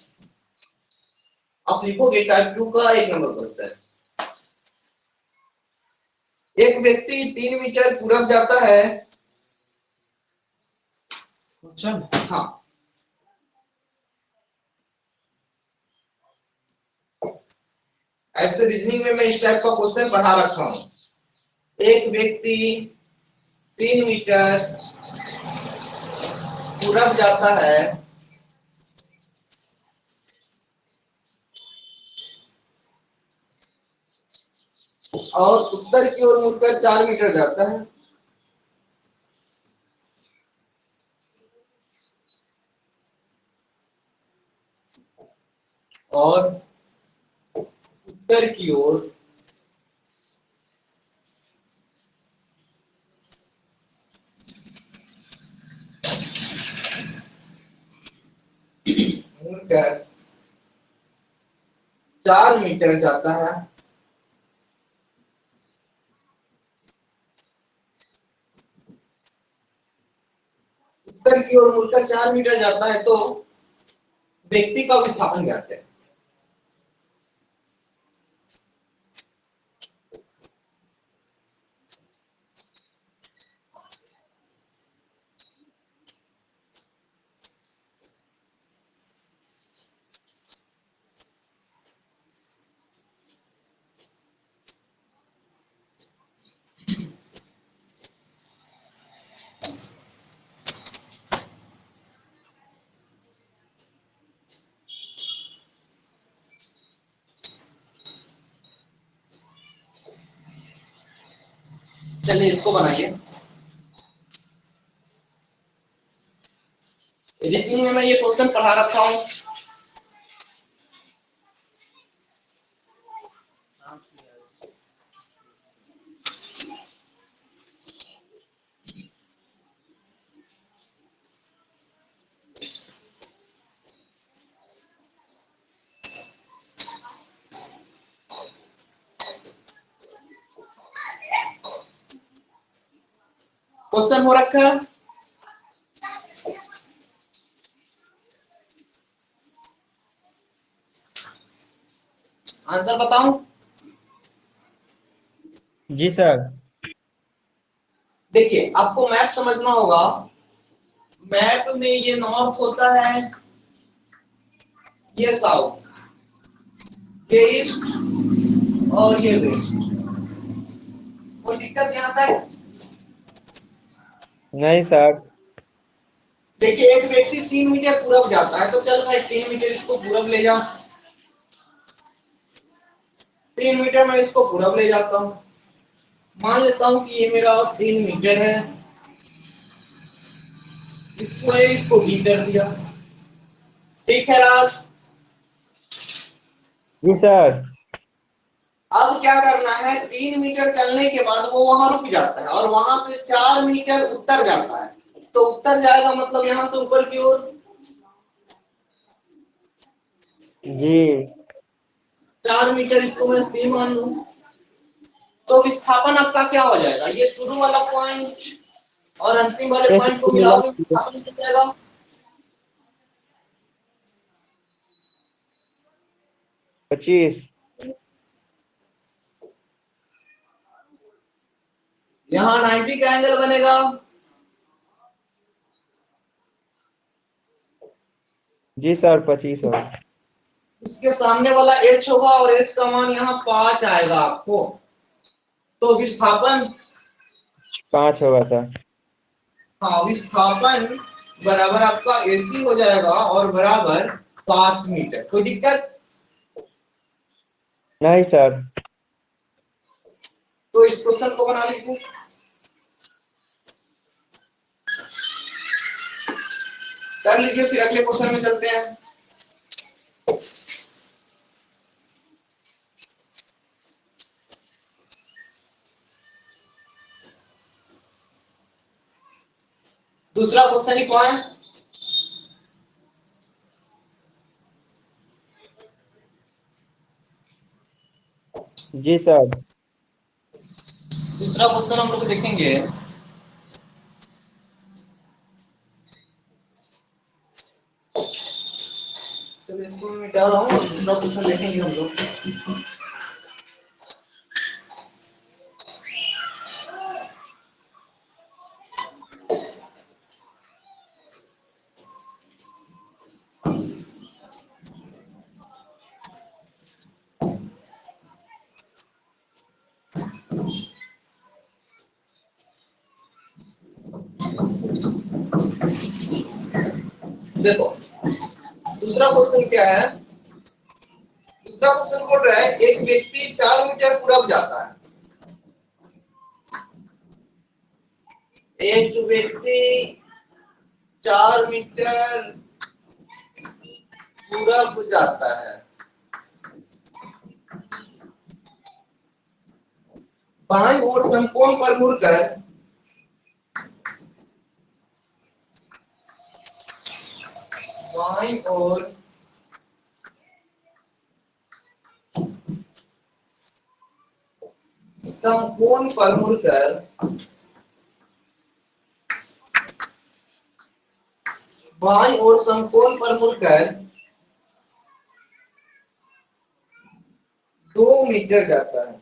आप लिखोगे टाइप 2 का 1 नंबर क्वेश्चन है। एक व्यक्ति 3 मीटर पूरब जाता है। क्वेश्चन, हाँ, ऐसे रीजनिंग में मैं इस टाइप का क्वेश्चन पढ़ा रखा हूं। एक व्यक्ति 3 मीटर पूरब जाता है और उत्तर की ओर मुड़कर 4 मीटर जाता है। और उत्तर की ओर मुड़कर 4 मीटर जाता है। उत्तर की ओर मुड़कर 4 मीटर जाता है, तो व्यक्ति का विस्थापन ज्ञात है। चलिए इसको बनाइए। रीजनिंग में मैं ये क्वेश्चन पढ़ा रखा हूं। क्वेश्चन हो रखा है, आंसर बताऊं? जी सर। देखिए, आपको मैप समझना होगा। मैप में ये नॉर्थ होता है, ये साउथ, ये ईस्ट और ये वेस्ट। कोई दिक्कत यहाँ तक? नहीं सर। देखिए, एक व्यक्ति 3 मीटर पूरब जाता है, तो चल भाई 3 मीटर इसको पूरब ले जा। 3 मीटर मैं इसको पूरब ले जाता हूं। मान लेता हूं कि ये मेरा 3 मीटर है, इसको बी कर दिया। ठीक है राज? जी सर। अब क्या करना है, 3 मीटर चलने के बाद वो वहां रुक जाता है और वहां से 4 मीटर उत्तर जाता है, तो उत्तर जाएगा मतलब यहां से ऊपर की ओर। जी 4 मीटर इसको मैं सी मान लूं, तो विस्थापन आपका क्या हो जाएगा, ये शुरू वाला पॉइंट और अंतिम वाले एक पॉइंट को मिला मिलाओगे, विस्थापन कितना जाएगा? 25। यहाँ 90 का एंगल बनेगा। जी सर 25 होगा। इसके सामने वाला h होगा और h का मान यहाँ 5 आएगा आपको, तो विस्थापन, 5 होगा सर। हाँ विस्थापन बराबर आपका AC हो जाएगा और बराबर 5 मीटर। कोई दिक्कत? नहीं सर। तो इस क्वेश्चन को बना लीजिए। कर लीजिए, फिर अगले क्वेश्चन में चलते हैं। दूसरा क्वेश्चन ही कौन है? जी सर। दूसरा क्वेश्चन हम लोग देखेंगे। तो इसको मैं मिटा रहा हूँ, दूसरा क्वेश्चन देखेंगे हम लोग। देखो दूसरा क्वेश्चन क्या है। दूसरा क्वेश्चन बोल रहा है एक व्यक्ति 4 मीटर पूरब जाता है। एक व्यक्ति 4 मीटर पूरब जाता है। बाईं ओर समकोण पर मुड़कर बाईं ओर समकोण पर मुड़कर बाईं ओर समकोण पर मुड़कर 2 मीटर जाता है।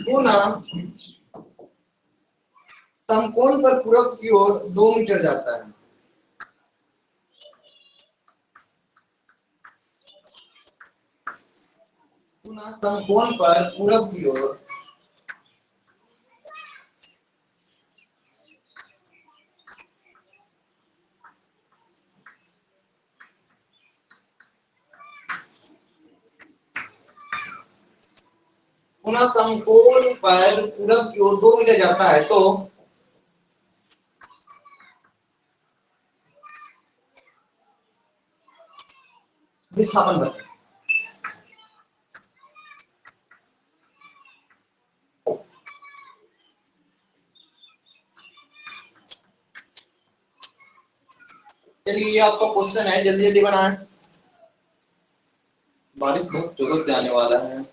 पुनः समकोण पर पूरब की ओर 2 मीटर जाता है। पुनः समकोण पर पूरब की ओर पुनः समकोण पर पूरब की ओर 2 मीटर जाता है। तो विस्थापन बताएं। चलिए ये आपका क्वेश्चन है, जल्दी जल्दी बनाएं। बारिश बहुत जोरों से आने वाला है।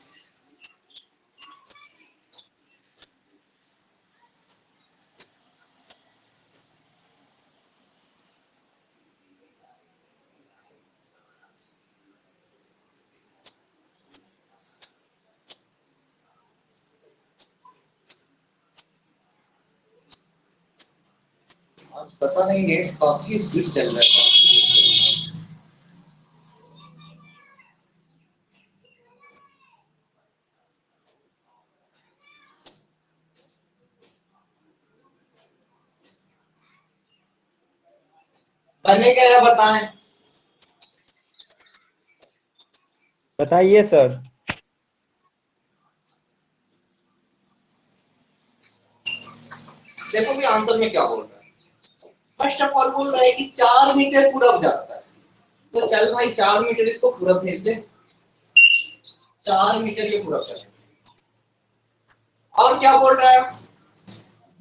आज पता नहीं नेट काफी स्पीड चल रहा था। बने क्या है बताएं। बताइए सर। देखो कि आंसर में क्या बोल रहा है। फर्स्ट ऑफ ऑल बोल रहा है कि 4 मीटर पूरब जाता है। तो चल भाई 4 मीटर इसको पूरब भेज दे। 4 मीटर ये पूरब है। और क्या बोल रहा है,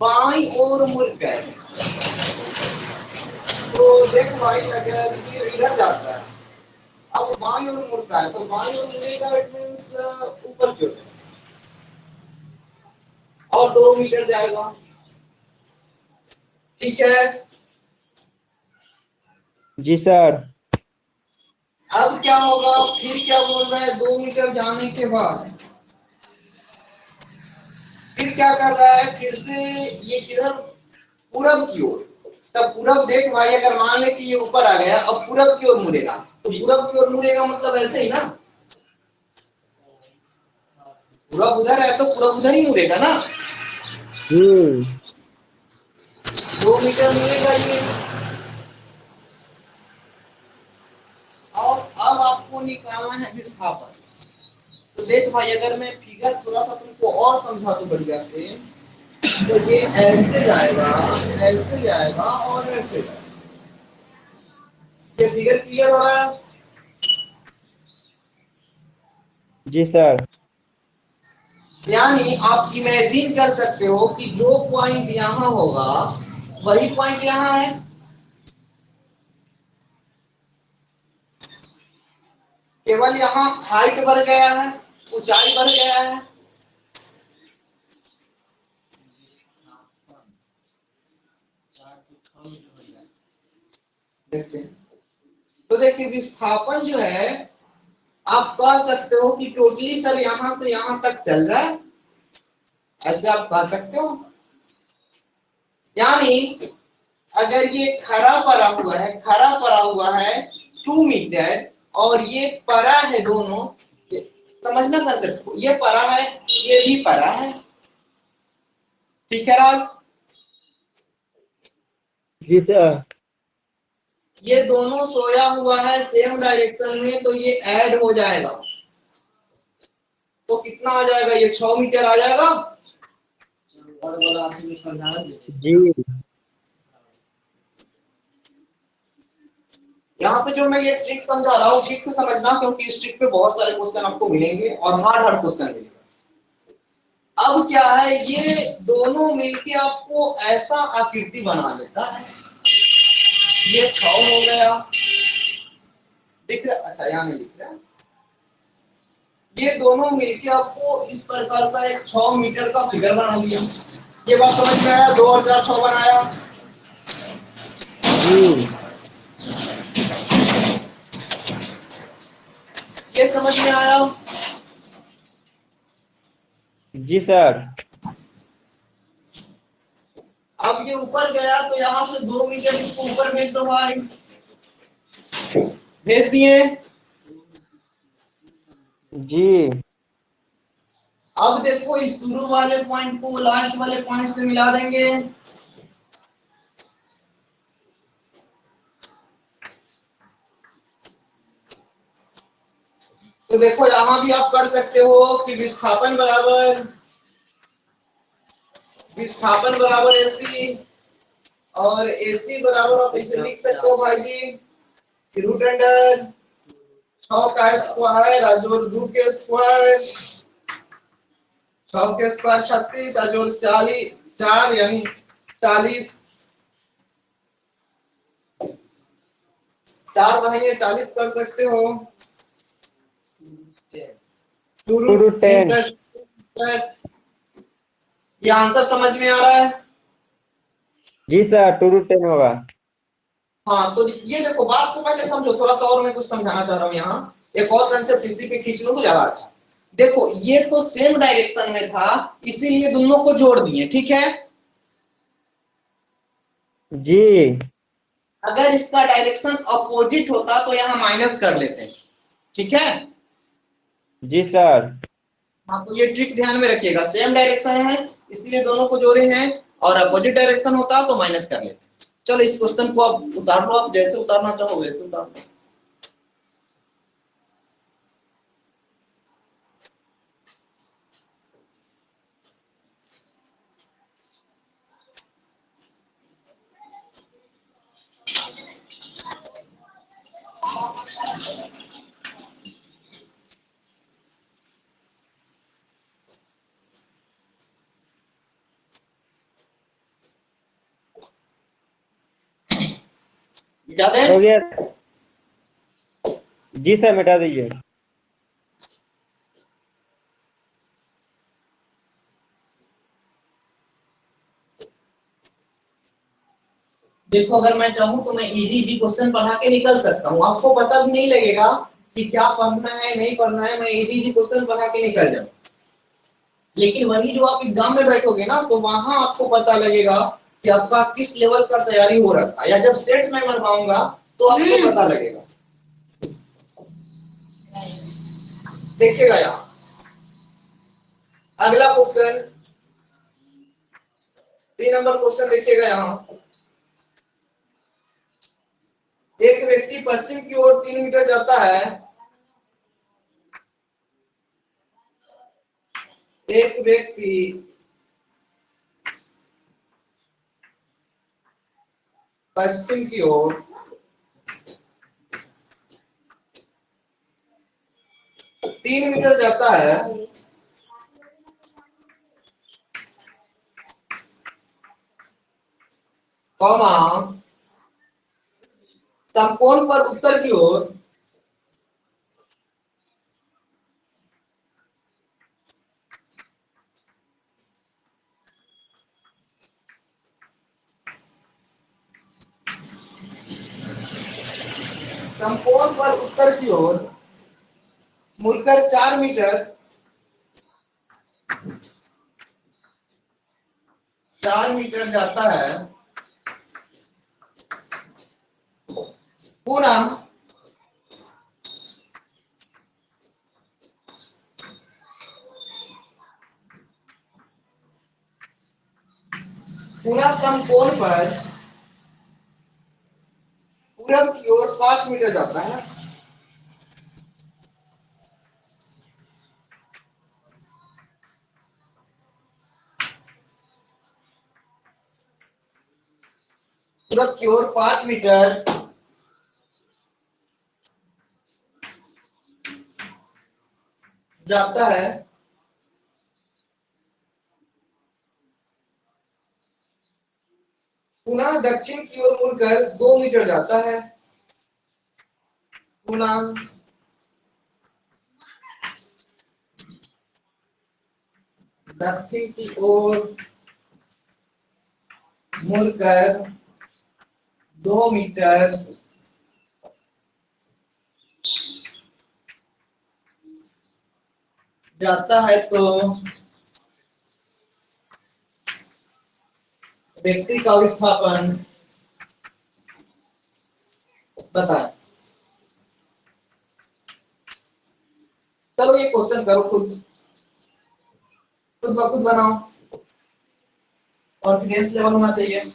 बाईं ओर मुड़कर। तो देख भाई अगर ये इधर जाता है, अब बाईं ओर मुड़ता है, तो बाईं ओर मुड़ेगा, इट मींस ऊपर की ओर और 2 मीटर जाएगा। ठीक है। जी सर। अब क्या होगा, फिर क्या बोल रहा है, 2 मीटर जाने के बाद फिर क्या कर रहा है, फिर से ये किधर, पूरब की ओर। तब पूरब देख भाई, अगर मान ले कि ये ऊपर आ गया, अब पूरब की ओर मुड़ेगा, तो पूरब की ओर मुड़ेगा मतलब ऐसे ही ना। पूरा उधर है तो पूरा उधर ही मुड़ेगा ना, 2 मीटर मुड़ेगा ये। और अब आपको निकालना है विस्थापन। तो देख भाई, अगर मैं फिगर थोड़ा सा तुमको और समझा दूं बढ़िया से, तो ये ऐसे जाएगा, ऐसे जाएगा और ऐसे जाएगा। ये फिगर क्लियर हो रहा है? जी सर। यानी आप इमेजिन कर सकते हो कि जो पॉइंट यहाँ होगा वही पॉइंट यहाँ है। केवल यहाँ हाइट बढ़ गया है, ऊंचाई बढ़ गया है। देखते हैं, तो देखिए विस्थापन जो है, आप कह सकते हो कि टोटली सर यहां से यहां तक चल रहा है, ऐसे आप कह सकते हो। यानी अगर ये खड़ा पड़ा हुआ है, खड़ा पड़ा हुआ है 2 मीटर, और ये पड़ा है दोनों, समझना था सर, ये पड़ा है, ये भी पड़ा है, ठीक है राज? जी सर। ये दोनों सोया हुआ है सेम डायरेक्शन में, तो ये ऐड हो जाएगा, तो कितना आ जाएगा? ये 6 मीटर आ जाएगा। और वाला आपने समझाना दीजिए। जी यहाँ पे जो मैं ये ट्रिक समझा रहा हूँ, ठीक से समझना, क्योंकि इस ट्रिक पे बहुत सारे क्वेश्चन आपको मिलेंगे और हार्ड हार्ड क्वेश्चन मिलेंगे। अब क्या है, ये दोनों मिलके आपको ऐसा आकृति बना देता है। ये 6 हो गया, दिख रहा? अच्छा यहाँ नहीं दिख रहा। ये दोनों मिलके आपको इस प्रकार का एक 6 मीटर का फिगर बना दिया। ये बात समझ में आया? 2 और 4 6 बनाया। जी ये समझ में आया? जी सर। अब ये ऊपर गया तो यहाँ से 2 मीटर इसको ऊपर भेज दो भाई, भेज दिए। जी अब देखो इस शुरू वाले पॉइंट को लास्ट वाले पॉइंट से मिला देंगे। तो देखो यहां भी आप कर सकते हो कि विस्थापन बराबर एसी, और एसी बराबर आप इसे लिख सकते हो भाई जी रूट अंडर 6 का स्क्वायर अजोड़ 2 के स्क्वायर, 6 के स्क्वायर 36 अजोड़ 40 4 यानी 40, 4 रहेंगे 40 कर सकते हो। 2 2 रूट रूट 10 10। प्लस, ये आंसर समझ में आ रहा है? जी सर, 2 रूट 10 होगा। हाँ, तो ये देखो बात को पहले समझो, थोड़ा सा और मैं कुछ समझाना चाह रहा हूँ। यहाँ एक और कंसेप्ट इसी पे खींच लो तो ज्यादा अच्छा। देखो ये तो सेम डायरेक्शन में था, इसीलिए दोनों को जोड़ दिए, ठीक है? जी अगर इसका डायरेक्शन अपोजिट होता तो यहाँ माइनस कर लेते, ठीक है? जी सर। हाँ, तो ये ट्रिक ध्यान में रखिएगा, सेम डायरेक्शन है इसलिए दोनों को जोड़े हैं, और अपोजिट डायरेक्शन होता तो माइनस कर लेते। चलो इस क्वेश्चन को आप उतार लो, आप जैसे उतारना चाहो वैसे उतार लो। मिटा हो दें? गया। जी सर, मिटा दीजिए। देखो अगर मैं चाहूँ तो मैं इजी इजी क्वेश्चन पढ़ा के निकल सकता हूँ, आपको पता भी नहीं लगेगा कि क्या पढ़ना है नहीं पढ़ना है, मैं इजी इजी क्वेश्चन पढ़ा के निकल जाऊँ। लेकिन वही जो आप एग्जाम में बैठोगे ना, तो वहां आपको पता लगेगा कि आपका किस लेवल का तैयारी हो रखा है, या जब सेट में बनवाऊंगा तो आपको पता लगेगा। देखिएगा यहाँ अगला क्वेश्चन 3 नंबर क्वेश्चन देखिएगा यहाँ। एक व्यक्ति पश्चिम की ओर 3 मीटर जाता है। एक व्यक्ति पश्चिम की ओर 3 मीटर जाता है, कॉमा समकोण पर उत्तर की ओर समकोण पर उत्तर की ओर मुड़कर 4 मीटर जाता है, पुनः समकोण पर पूरब की ओर 5 मीटर जाता है। पूरब की ओर 5 मीटर जाता है, पुनः दक्षिण की ओर मुड़कर 2 मीटर जाता है, पुनः दक्षिण की ओर मुड़कर 2 मीटर जाता है, तो व्यक्ति का विस्थापन बताएं। चलो ये क्वेश्चन करो, खुद ब खुद बनाओ, कॉन्फिडेंस लेवल होना चाहिए।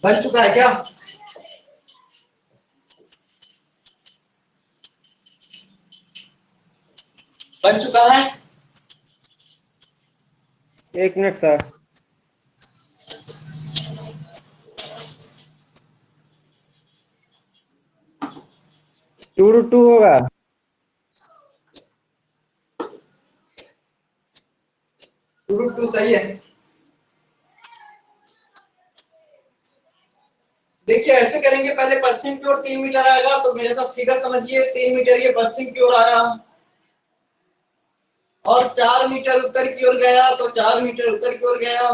बन चुका है क्या? बन चुका है? एक मिनट सर। 2 रूट 2 होगा। 2 रूट 2 सही है। देखिए ऐसे करेंगे, पहले पश्चिम की ओर 3 मीटर आएगा तो मेरे साथ फिगर समझिए, 3 मीटर ये पश्चिम की ओर आया और 4 मीटर उत्तर की ओर गया तो 4 मीटर उत्तर की ओर गया,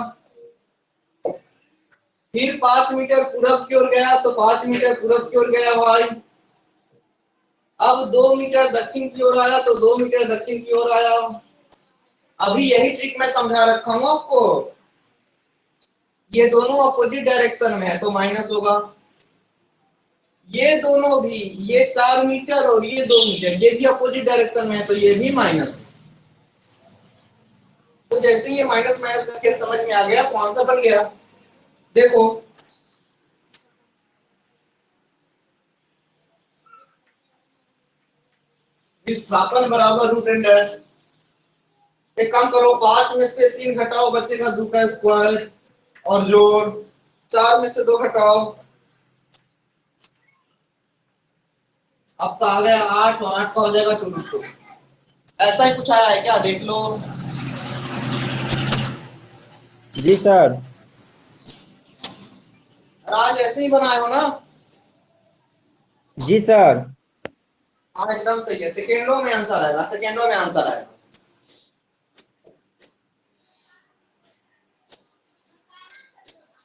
फिर 5 मीटर पूरब की ओर गया तो 5 मीटर पूरब की ओर गया भाई। अब 2 मीटर दक्षिण की ओर आया तो 2 मीटर दक्षिण की ओर आया। अभी यही ट्रिक मैं समझा रखा हूं आपको, ये दोनों अपोजिट डायरेक्शन में है तो माइनस होगा, ये दोनों भी, ये 4 मीटर और ये 2 मीटर, ये भी अपोजिट डायरेक्शन में है तो ये भी माइनस। तो जैसे ये माइनस माइनस करके समझ में आ गया तो आंसर बन गया। देखो विस्थापन बराबर रूट एंड डैश। एक काम करो, 5 में से 3 घटाओ, बचेगा 2 का स्क्वायर और जोड़, 4 में से 2 घटाओ, अब तो आ गया 8 और 8 का हो जाएगा 2 रूट 2। ऐसा ही कुछ आया है क्या, देख लो। जी सर। राज ऐसे ही बनाए हो ना? जी सर। हाँ एकदम सही है, सेकेंडों में आंसर आएगा, सेकेंडों में आंसर आएगा।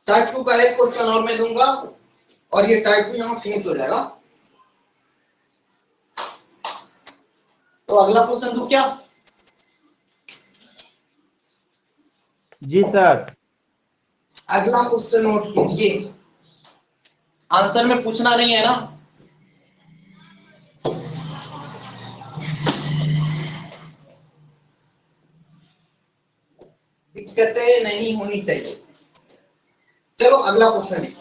टाइप 2 का एक क्वेश्चन और मैं दूंगा और ये टाइप 2 यहाँ फिनिश हो जाएगा। तो अगला क्वेश्चन दूं क्या? जी सर। अगला क्वेश्चन नोट कीजिए, आंसर में पूछना नहीं है ना। दिक्कतें नहीं होनी चाहिए। चलो अगला क्वेश्चन है।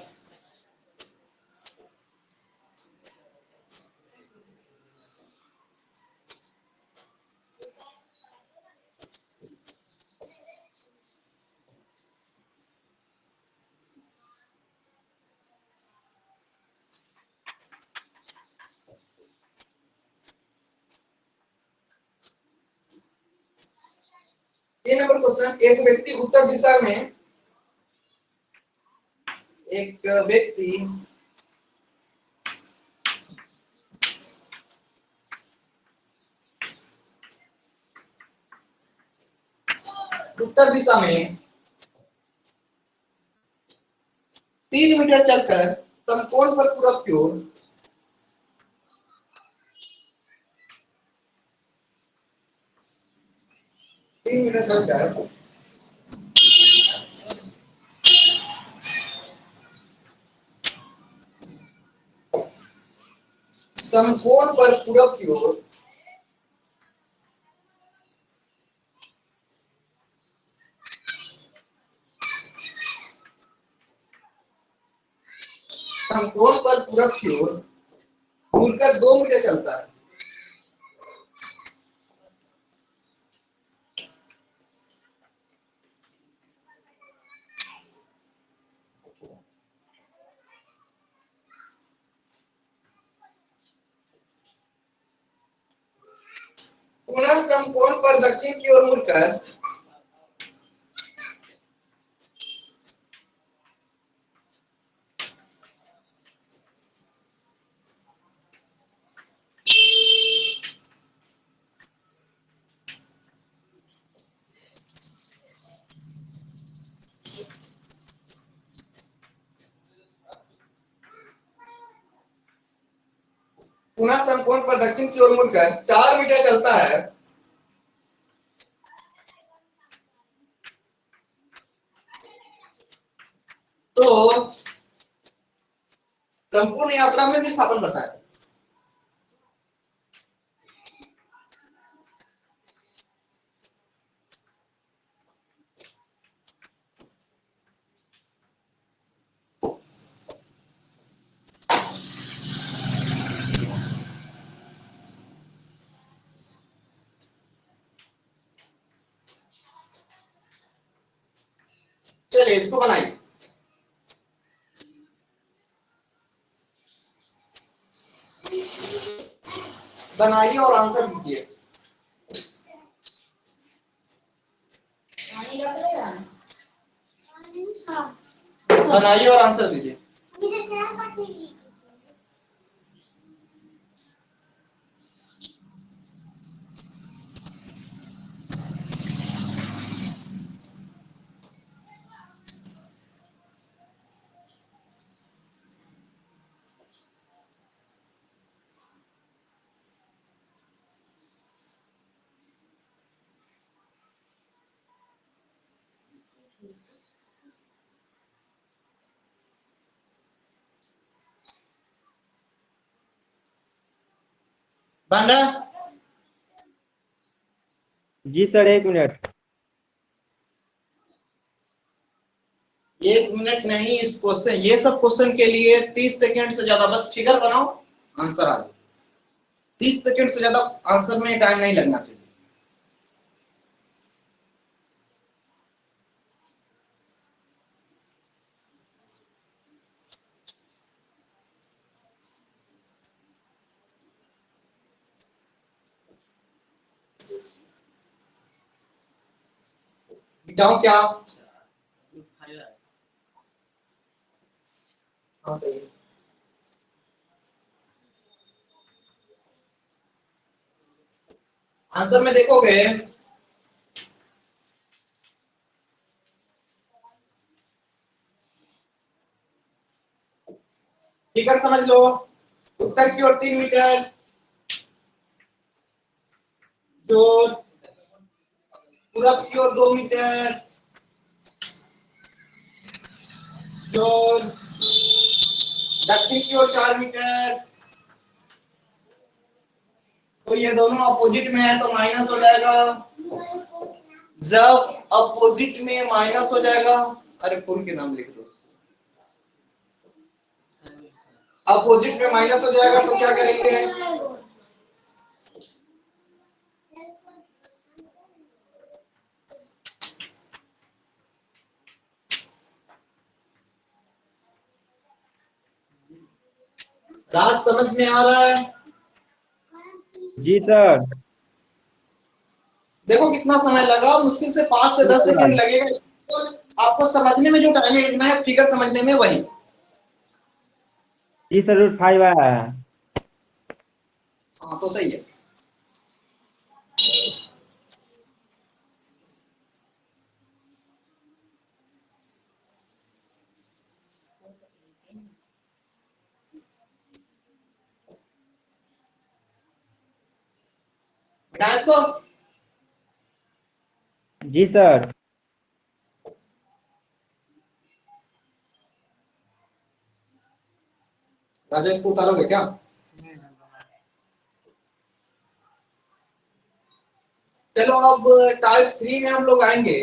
ये नंबर क्वेश्चन, एक व्यक्ति उत्तर दिशा में, एक व्यक्ति उत्तर दिशा में 3 मीटर चलकर समकोण पर पूरब की ओर 3 मीटर चलकर समकोण पर पूरब की ओर समकोण पर पूरब की ओर घूरकर 2 मीटर चलता है। पुनः समकोण पर दक्षिण की ओर मुड़कर पुनः समकोण पर दक्षिण की ओर मुड़कर 4 मीटर चलता है। तो संपूर्ण यात्रा में विस्थापन बताएं। चलिए इसको बनाइए। बनाइए और आंसर दीजिए। बनाइए और आंसर दीजिए। बांडा, जी सर, 1 मिनट। 1 मिनट नहीं, इस क्वेश्चन, ये सब क्वेश्चन के लिए 30 सेकंड से ज्यादा, बस फिगर बनाओ, आंसर आ जाए। 30 सेकंड से ज्यादा आंसर में टाइम नहीं लगना चाहिए। मिटाओ क्या? हाँ सही है। आंसर में देखोगे, फिगर समझ लो। उत्तर की ओर 3 मीटर, जो पूरब की ओर 2 मीटर, जो दक्षिण की ओर 4 मीटर। तो ये दोनों अपोजिट में है तो माइनस हो जाएगा। जब अपोजिट में माइनस हो जाएगा, अरे फूल के नाम लिख दो। अपोजिट में माइनस हो जाएगा तो क्या करेंगे? राज समझ में आ रहा है? जी सर। देखो कितना समय लगा, मुश्किल से 5 से 10 सेकंड लगेगा। आपको समझने में जो टाइम लगना है, फिगर समझने में वही। जी सर, √5 आया है। हाँ तो सही है। हटाएं इसको। जी सर। राजा इसको उतारोगे क्या? चलो अब टाइप 3 में हम लोग आएंगे।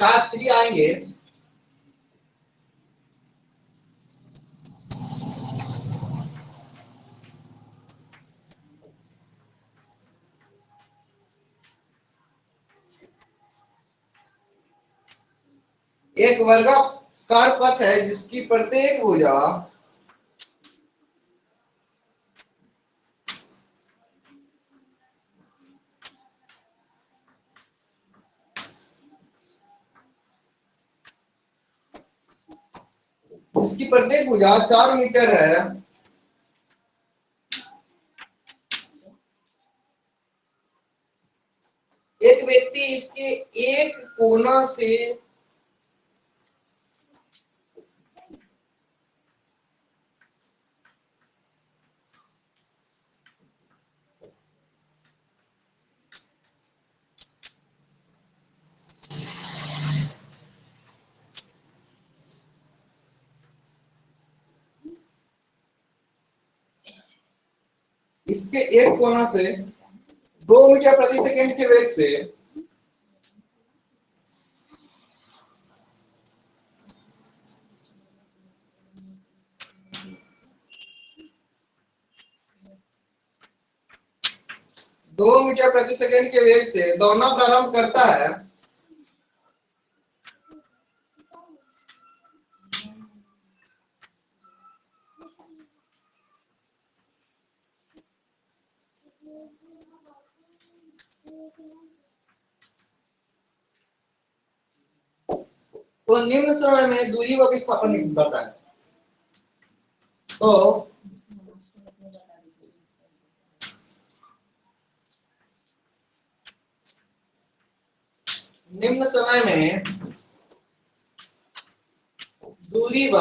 टाइप 3 आएंगे। एक वर्गाकार पथ है जिसकी प्रत्येक भुजा जिसकी प्रत्येक भुजा 4 मीटर है। एक व्यक्ति इसके एक कोना से इसके एक कोना से 2 मीटर प्रति सेकंड के वेग से दो मीटर प्रति सेकंड के वेग से दौड़ना प्रारंभ करता है, तो निम्न समय में दूरी व विस्थापन बताएं। तो निम्न समय में दूरी व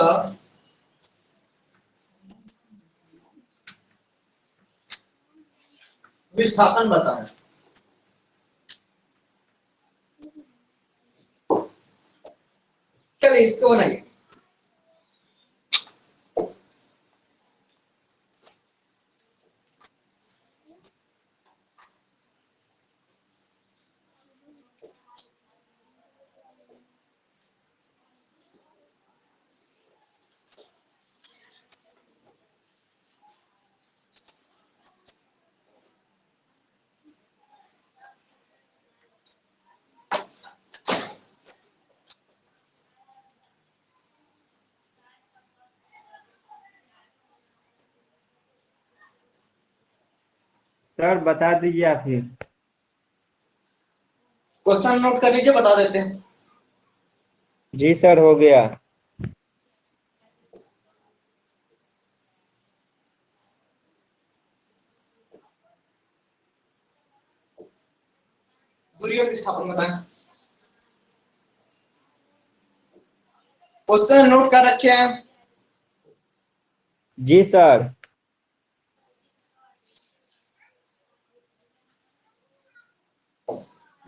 विस्थापन बताएं। चलिए इसको बनाइए। सर बता दीजिए आप फिर। क्वेश्चन नोट कर लीजिए, बता देते हैं। जी सर, हो गया। दूरी और विस्थापन बताएं। क्वेश्चन नोट कर रखे हैं। जी सर।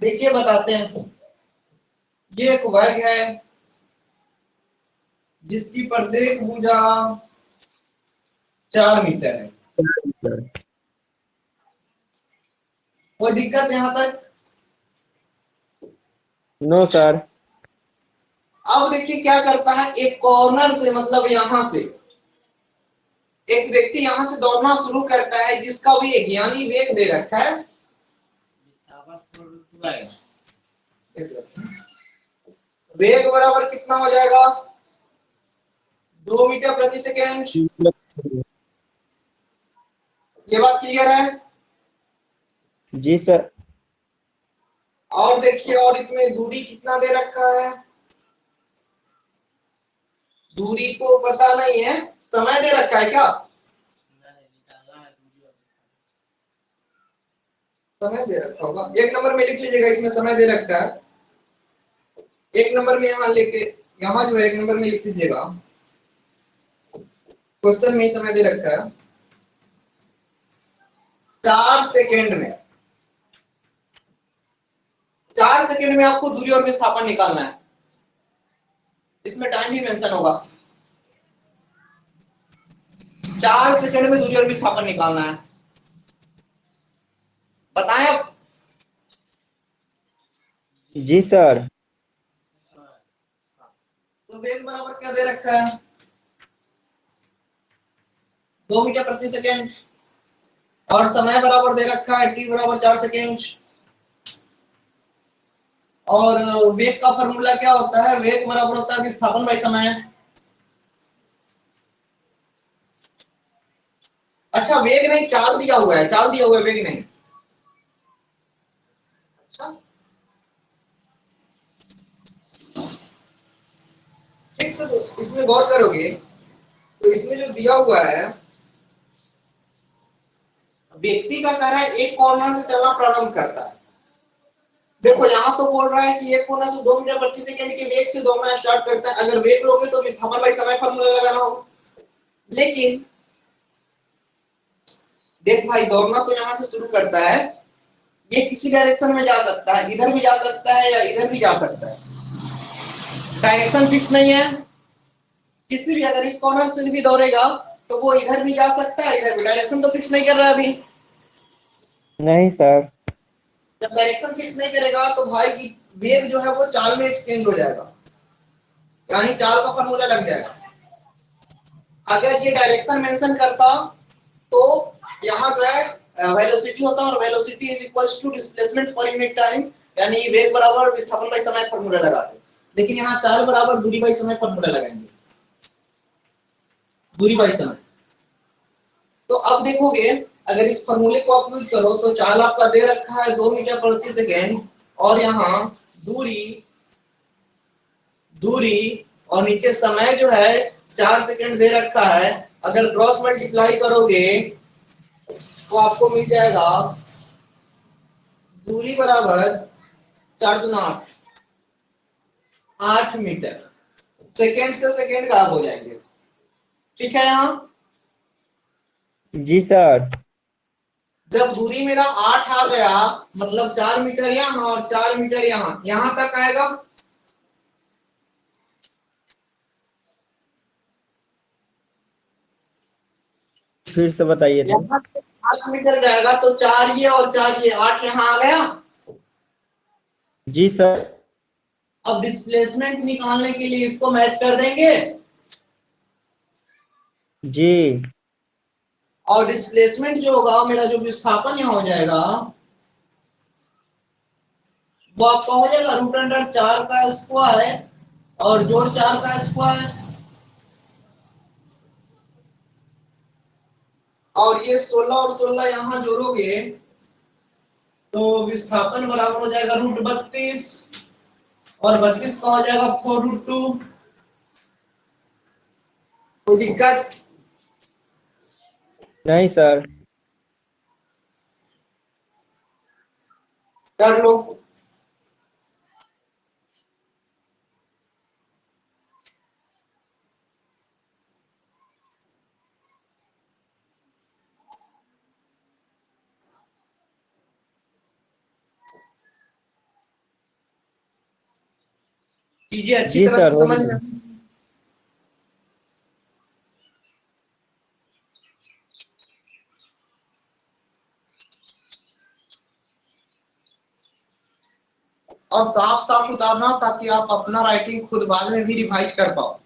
देखिए बताते हैं। ये एक वर्ग है जिसकी प्रत्येक भुजा 4 मीटर है। कोई दिक्कत यहाँ तक? No sir. अब देखिए क्या करता है, एक कॉर्नर से मतलब यहां से एक व्यक्ति यहां से दौड़ना शुरू करता है जिसका भी ज्ञानी वेग दे रखा है। वेग बराबर कितना हो जाएगा? 2 मीटर प्रति सेकेंड। ये बात क्लियर है? जी सर। और देखिए, और इसमें दूरी कितना दे रखा है? दूरी तो पता नहीं है, समय दे रखा है क्या? समय दे रखा होगा, एक नंबर में लिख लीजिएगा, इसमें समय दे रखा है। एक नंबर में यहाँ लेके यहाँ जो है एक नंबर में लिख दीजिएगा, क्वेश्चन में समय दे रखा है 4 सेकेंड में। 4 सेकेंड में आपको दूरी और विस्थापन निकालना है। इसमें टाइम भी मेंशन होगा। 4 सेकेंड में दूरी और विस्थापन निकालना है। बताएं अब। जी सर। तो वेग बराबर क्या दे रखा है? 2 मीटर प्रति सेकेंड। और समय बराबर दे रखा है t बराबर 4 सेकेंड। और वेग का फॉर्मूला क्या होता है? वेग बराबर होता है विस्थापन बाई समय। अच्छा, वेग नहीं, चाल दिया हुआ है, चाल दिया हुआ है, वेग नहीं। अच्छा, ठीक से तो इसमें गौर करोगे तो इसमें जो दिया हुआ है, व्यक्ति का कह रहा है एक कॉर्नर से चलना प्रारंभ करता है। देखो यहाँ तो बोल रहा है कि एक कोना से 2 मीटर प्रति सेकंड के वेग से दौड़ना स्टार्ट करता है। अगर वेग लोगे तो विस्थापन बाई समय फॉर्मूला लगाना होगा। लेकिन देख भाई, दौड़ना तो यहाँ से शुरू करता है, ये किसी डायरेक्शन में जा सकता है, इधर भी जा सकता है या इधर भी जा सकता है, डायरेक्शन फिक्स नहीं है। किसी भी, अगर इस कॉर्नर से भी दौड़ेगा तो वो इधर भी जा सकता है, इधर भी। डायरेक्शन तो फिक्स नहीं कर रहा अभी। नहीं सर। जब डायरेक्शन फिक्स नहीं करेगा तो भाई की वेग जो है वो चाल में एक्सचेंज हो जाएगा, यानी चाल का फॉर्मूला लग जाएगा। अगर ये डायरेक्शन मेंशन करता तो यहाँ जो है वेलोसिटी होता और velocity is equals to displacement per unit time, यानी वेग बराबर विस्थापन बाई समय फॉर्मूला लगाते। लेकिन यहाँ चाल बराबर दूरी बाई समय फॉर्मूला लगाएंगे, दूरी बाई समय। तो अब देखोगे अगर इस फॉर्मूले को आप यूज करो तो चाल आपका दे रखा है 2 मीटर प्रति सेकेंड, और यहाँ दूरी दूरी और नीचे समय जो है 4 सेकंड दे रखा है। अगर क्रॉस मल्टीप्लाई करोगे तो आपको मिल जाएगा दूरी बराबर 4 दूना 8 मीटर। सेकंड से सेकंड गायब हो जाएंगे, ठीक है। यहाँ जी सर। जब दूरी मेरा 8 आ गया, मतलब 4 मीटर यहाँ और 4 मीटर यहाँ, यहाँ तक आएगा। फिर से बताइए तो। यहाँ 8 मीटर जाएगा तो 4 ये और 4 ये, 8 यहाँ आ गया। जी सर। अब डिस्प्लेसमेंट निकालने के लिए इसको मैच कर देंगे, जी। और डिस्प्लेसमेंट जो होगा मेरा जो विस्थापन यहाँ हो जाएगा वो आपका हो जाएगा रूट अंडर 4 का स्क्वायर और जोड़ 4 का स्क्वायर, और ये 16 और 16 यहाँ जोड़ोगे तो विस्थापन बराबर हो जाएगा रूट 32, और 32 का हो जाएगा 4√2। कोई दिक्कत? नहीं सर। कर लो। कीजिए अच्छी जी तरह सर से हो समझ गया। में। और साफ साफ उतारना ताकि आप अपना राइटिंग खुद बाद में भी रिवाइज कर पाओ।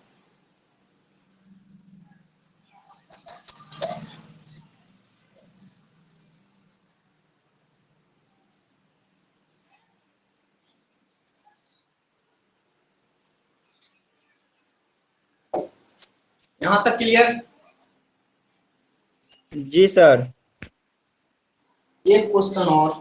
यहां तक क्लियर? जी सर। एक क्वेश्चन और,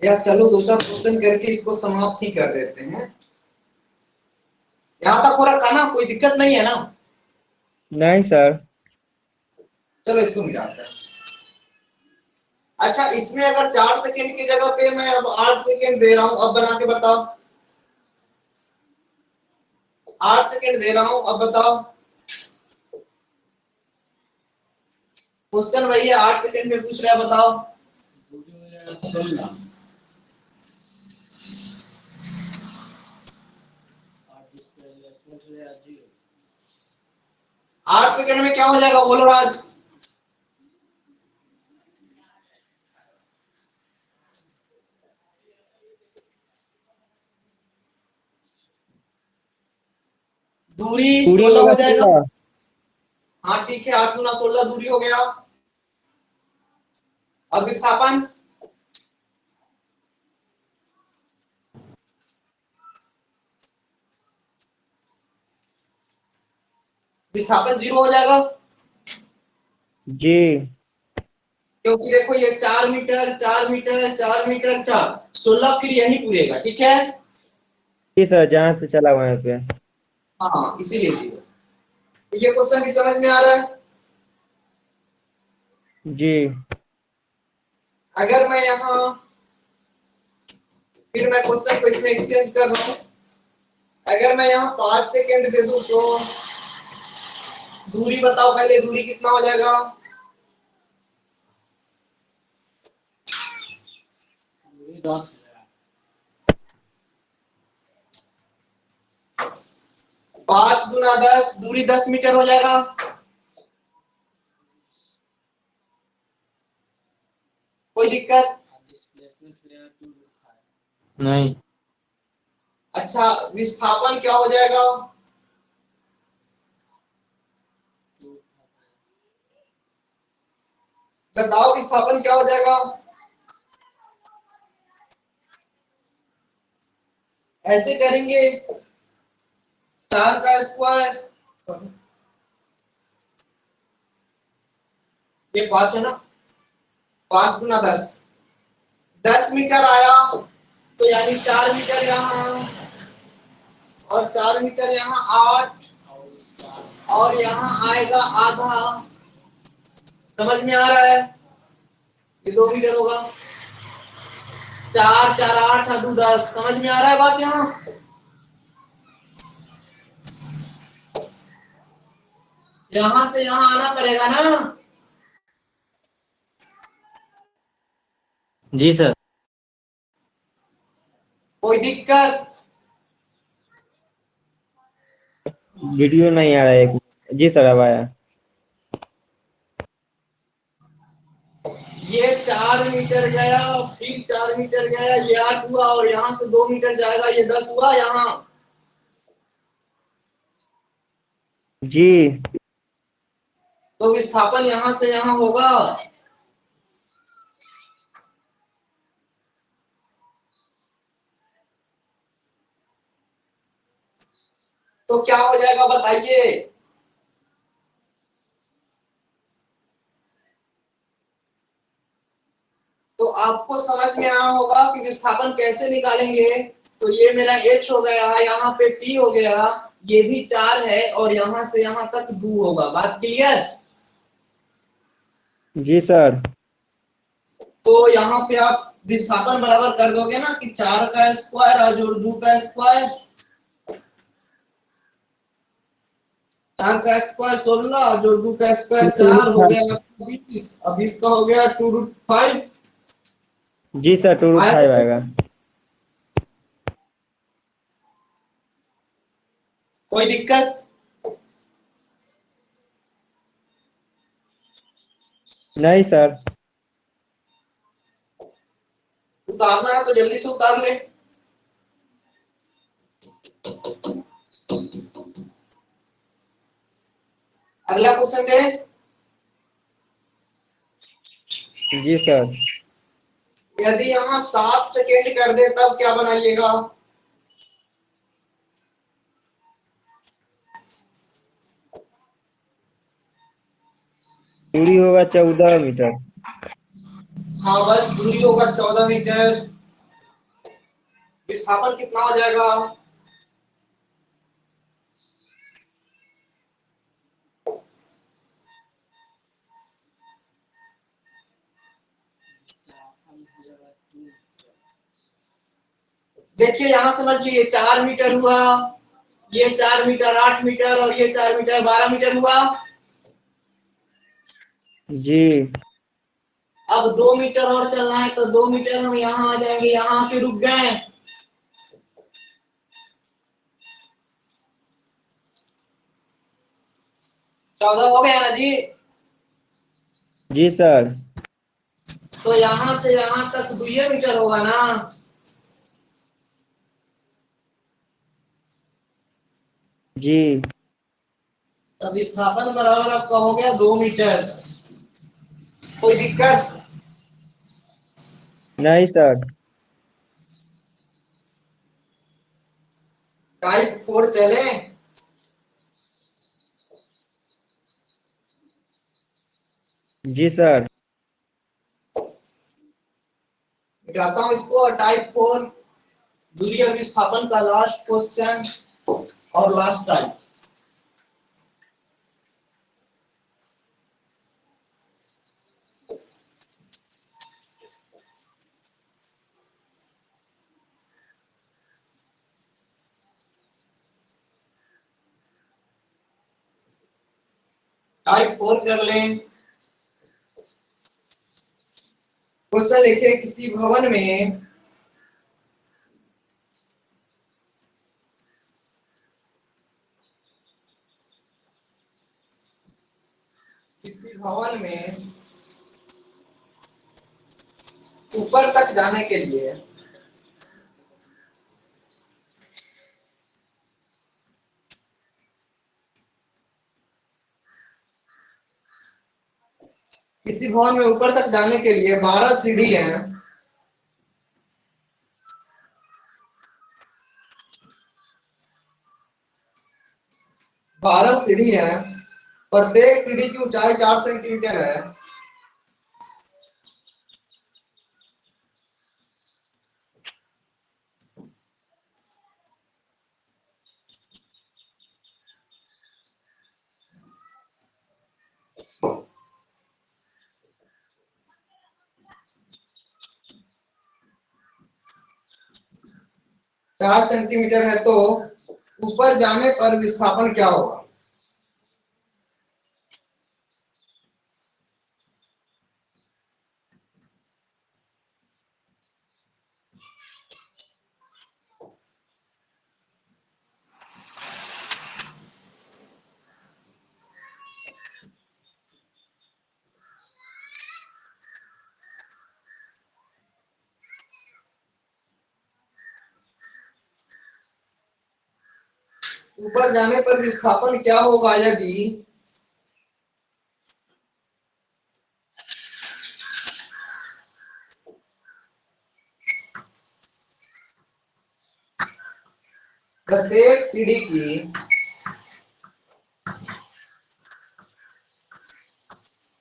या चलो दूसरा क्वेश्चन करके इसको समाप्त ही कर देते हैं। यहां तक हो रखा ना, कोई दिक्कत नहीं है ना? नहीं सर। चलो इसको मिटाते हैं। अच्छा, इसमें अगर 4 सेकंड की जगह पे मैं अब 8 सेकंड दे रहा हूं, अब बना के बताओ। 8 सेकंड दे रहा हूं, अब बताओ। क्वेश्चन वही है, 8 सेकंड में पूछ रहा है, बताओ। दूरी हो जाएगा 16, 8 डिस्प्लेसमेंट हो जाएगा 0। 8 सेकंड में क्या हो जाएगा, बोलो राज? दूरी पूरी 16 होगा हो जाएगा। 16। हाँ ठीक है, 8 गुना 16 दूरी हो गया। अब विस्थापन, विस्थापन 0 हो जाएगा, जी। क्योंकि देखो ये 4 मीटर 4 मीटर 4 मीटर 4, 16 फिर यही पूरेगा, ठीक है। जी सर, जहाँ से चला वहां पे। हाँ इसीलिए 0। तो ये क्वेश्चन की समझ में आ रहा है? जी। अगर मैं यहाँ फिर मैं क्वेश्चन को इसमें एक्सचेंज कर रहा हूँ। अगर मैं यहाँ 5 सेकंड दे दूं तो दूरी बताओ, पहले दूरी कितना हो जाएगा? कि 10 हो जाएगा। 5 गुना 10 दूरी 10 मीटर हो जाएगा। कोई दिक्कत? डिस्प्लेसमेंट हो जाएगा 2 रूट 5। नहीं। अच्छा, विस्थापन क्या हो जाएगा? 2 बताओ विस्थापन क्या हो जाएगा? ऐसे करेंगे 4 का स्क्वायर, ये 5 है ना, 5 गुना 10, 10 मीटर आया तो यानी 4 मीटर यहाँ और 4 मीटर यहाँ 8 और यहाँ आएगा आधा। समझ में आ रहा है? ये 2 मीटर होगा। 4 4 8 और 2 10। समझ में आ रहा है बात? यहाँ से यहाँ आना पड़ेगा ना। जी सर। कोई दिक्कत? वीडियो नहीं आ रहा है जी सर, अब आया। ये 4 मीटर गया, फिर 4 मीटर गया, ये 8 हुआ और यहाँ से 2 मीटर जाएगा, ये 10 हुआ यहाँ। जी। तो विस्थापन यहाँ से यहाँ होगा। तो क्या हो जाएगा बताइए? तो आपको समझ में आना होगा कि विस्थापन कैसे निकालेंगे। तो ये मेरा h हो गया, यहाँ पे p हो गया, ये भी 4 है और यहाँ से यहाँ तक 2 होगा। बात क्लियर? जी सर। तो यहाँ पे आप विस्थापन बराबर कर दोगे ना कि 4 का स्क्वायर और जोड़ 2 का स्क्वायर, 4 का स्क्वायर 16 और जोड़ 2 का स्क्वायर 4 हो गया आपका 20। अब इसका हो गया 2√5। जी सर, 2√5 आएगा। कोई दिक्कत? नहीं सर। उतारना है तो जल्दी से उतार ले। अगला क्वेश्चन दे। जी सर। यदि यहाँ 7 सेकेंड कर दे तब क्या बनाइएगा? दूरी होगा 14 मीटर। हाँ बस दूरी होगा 14 मीटर। विस्थापन कितना हो जाएगा? देखिए यहाँ समझ लीजिए 4 मीटर हुआ, ये 4 मीटर 8 मीटर और ये 4 मीटर 12 मीटर हुआ। जी। अब 2 मीटर और चलना है तो 2 मीटर हम यहाँ आ जाएंगे, यहाँ आके रुक गए। चौदह हो गया ना जी? जी सर। तो यहाँ से यहाँ तक 2 मीटर होगा ना। जी। तब विस्थापन बराबर आपका हो गया 2 मीटर। कोई दिक्कत? नहीं सर। टाइप 4 चले। जी सर। मिटाता हूँ इसको। टाइप 4 दूरी और विस्थापन का लास्ट क्वेश्चन और लास्ट टाइप। टाइप 4 कर लें। क्वेश्चन लिखे किसी भवन में किसी भवन में ऊपर तक जाने के लिए किसी भवन में ऊपर तक जाने के लिए 12 सीढ़ी हैं। 12 सीढ़ी है, प्रत्येक सीढ़ी की ऊंचाई 4 सेंटीमीटर है। चार सेंटीमीटर है तो ऊपर जाने पर विस्थापन क्या होगा? ऊपर जाने पर विस्थापन क्या होगा यदि प्रत्येक सीढ़ी की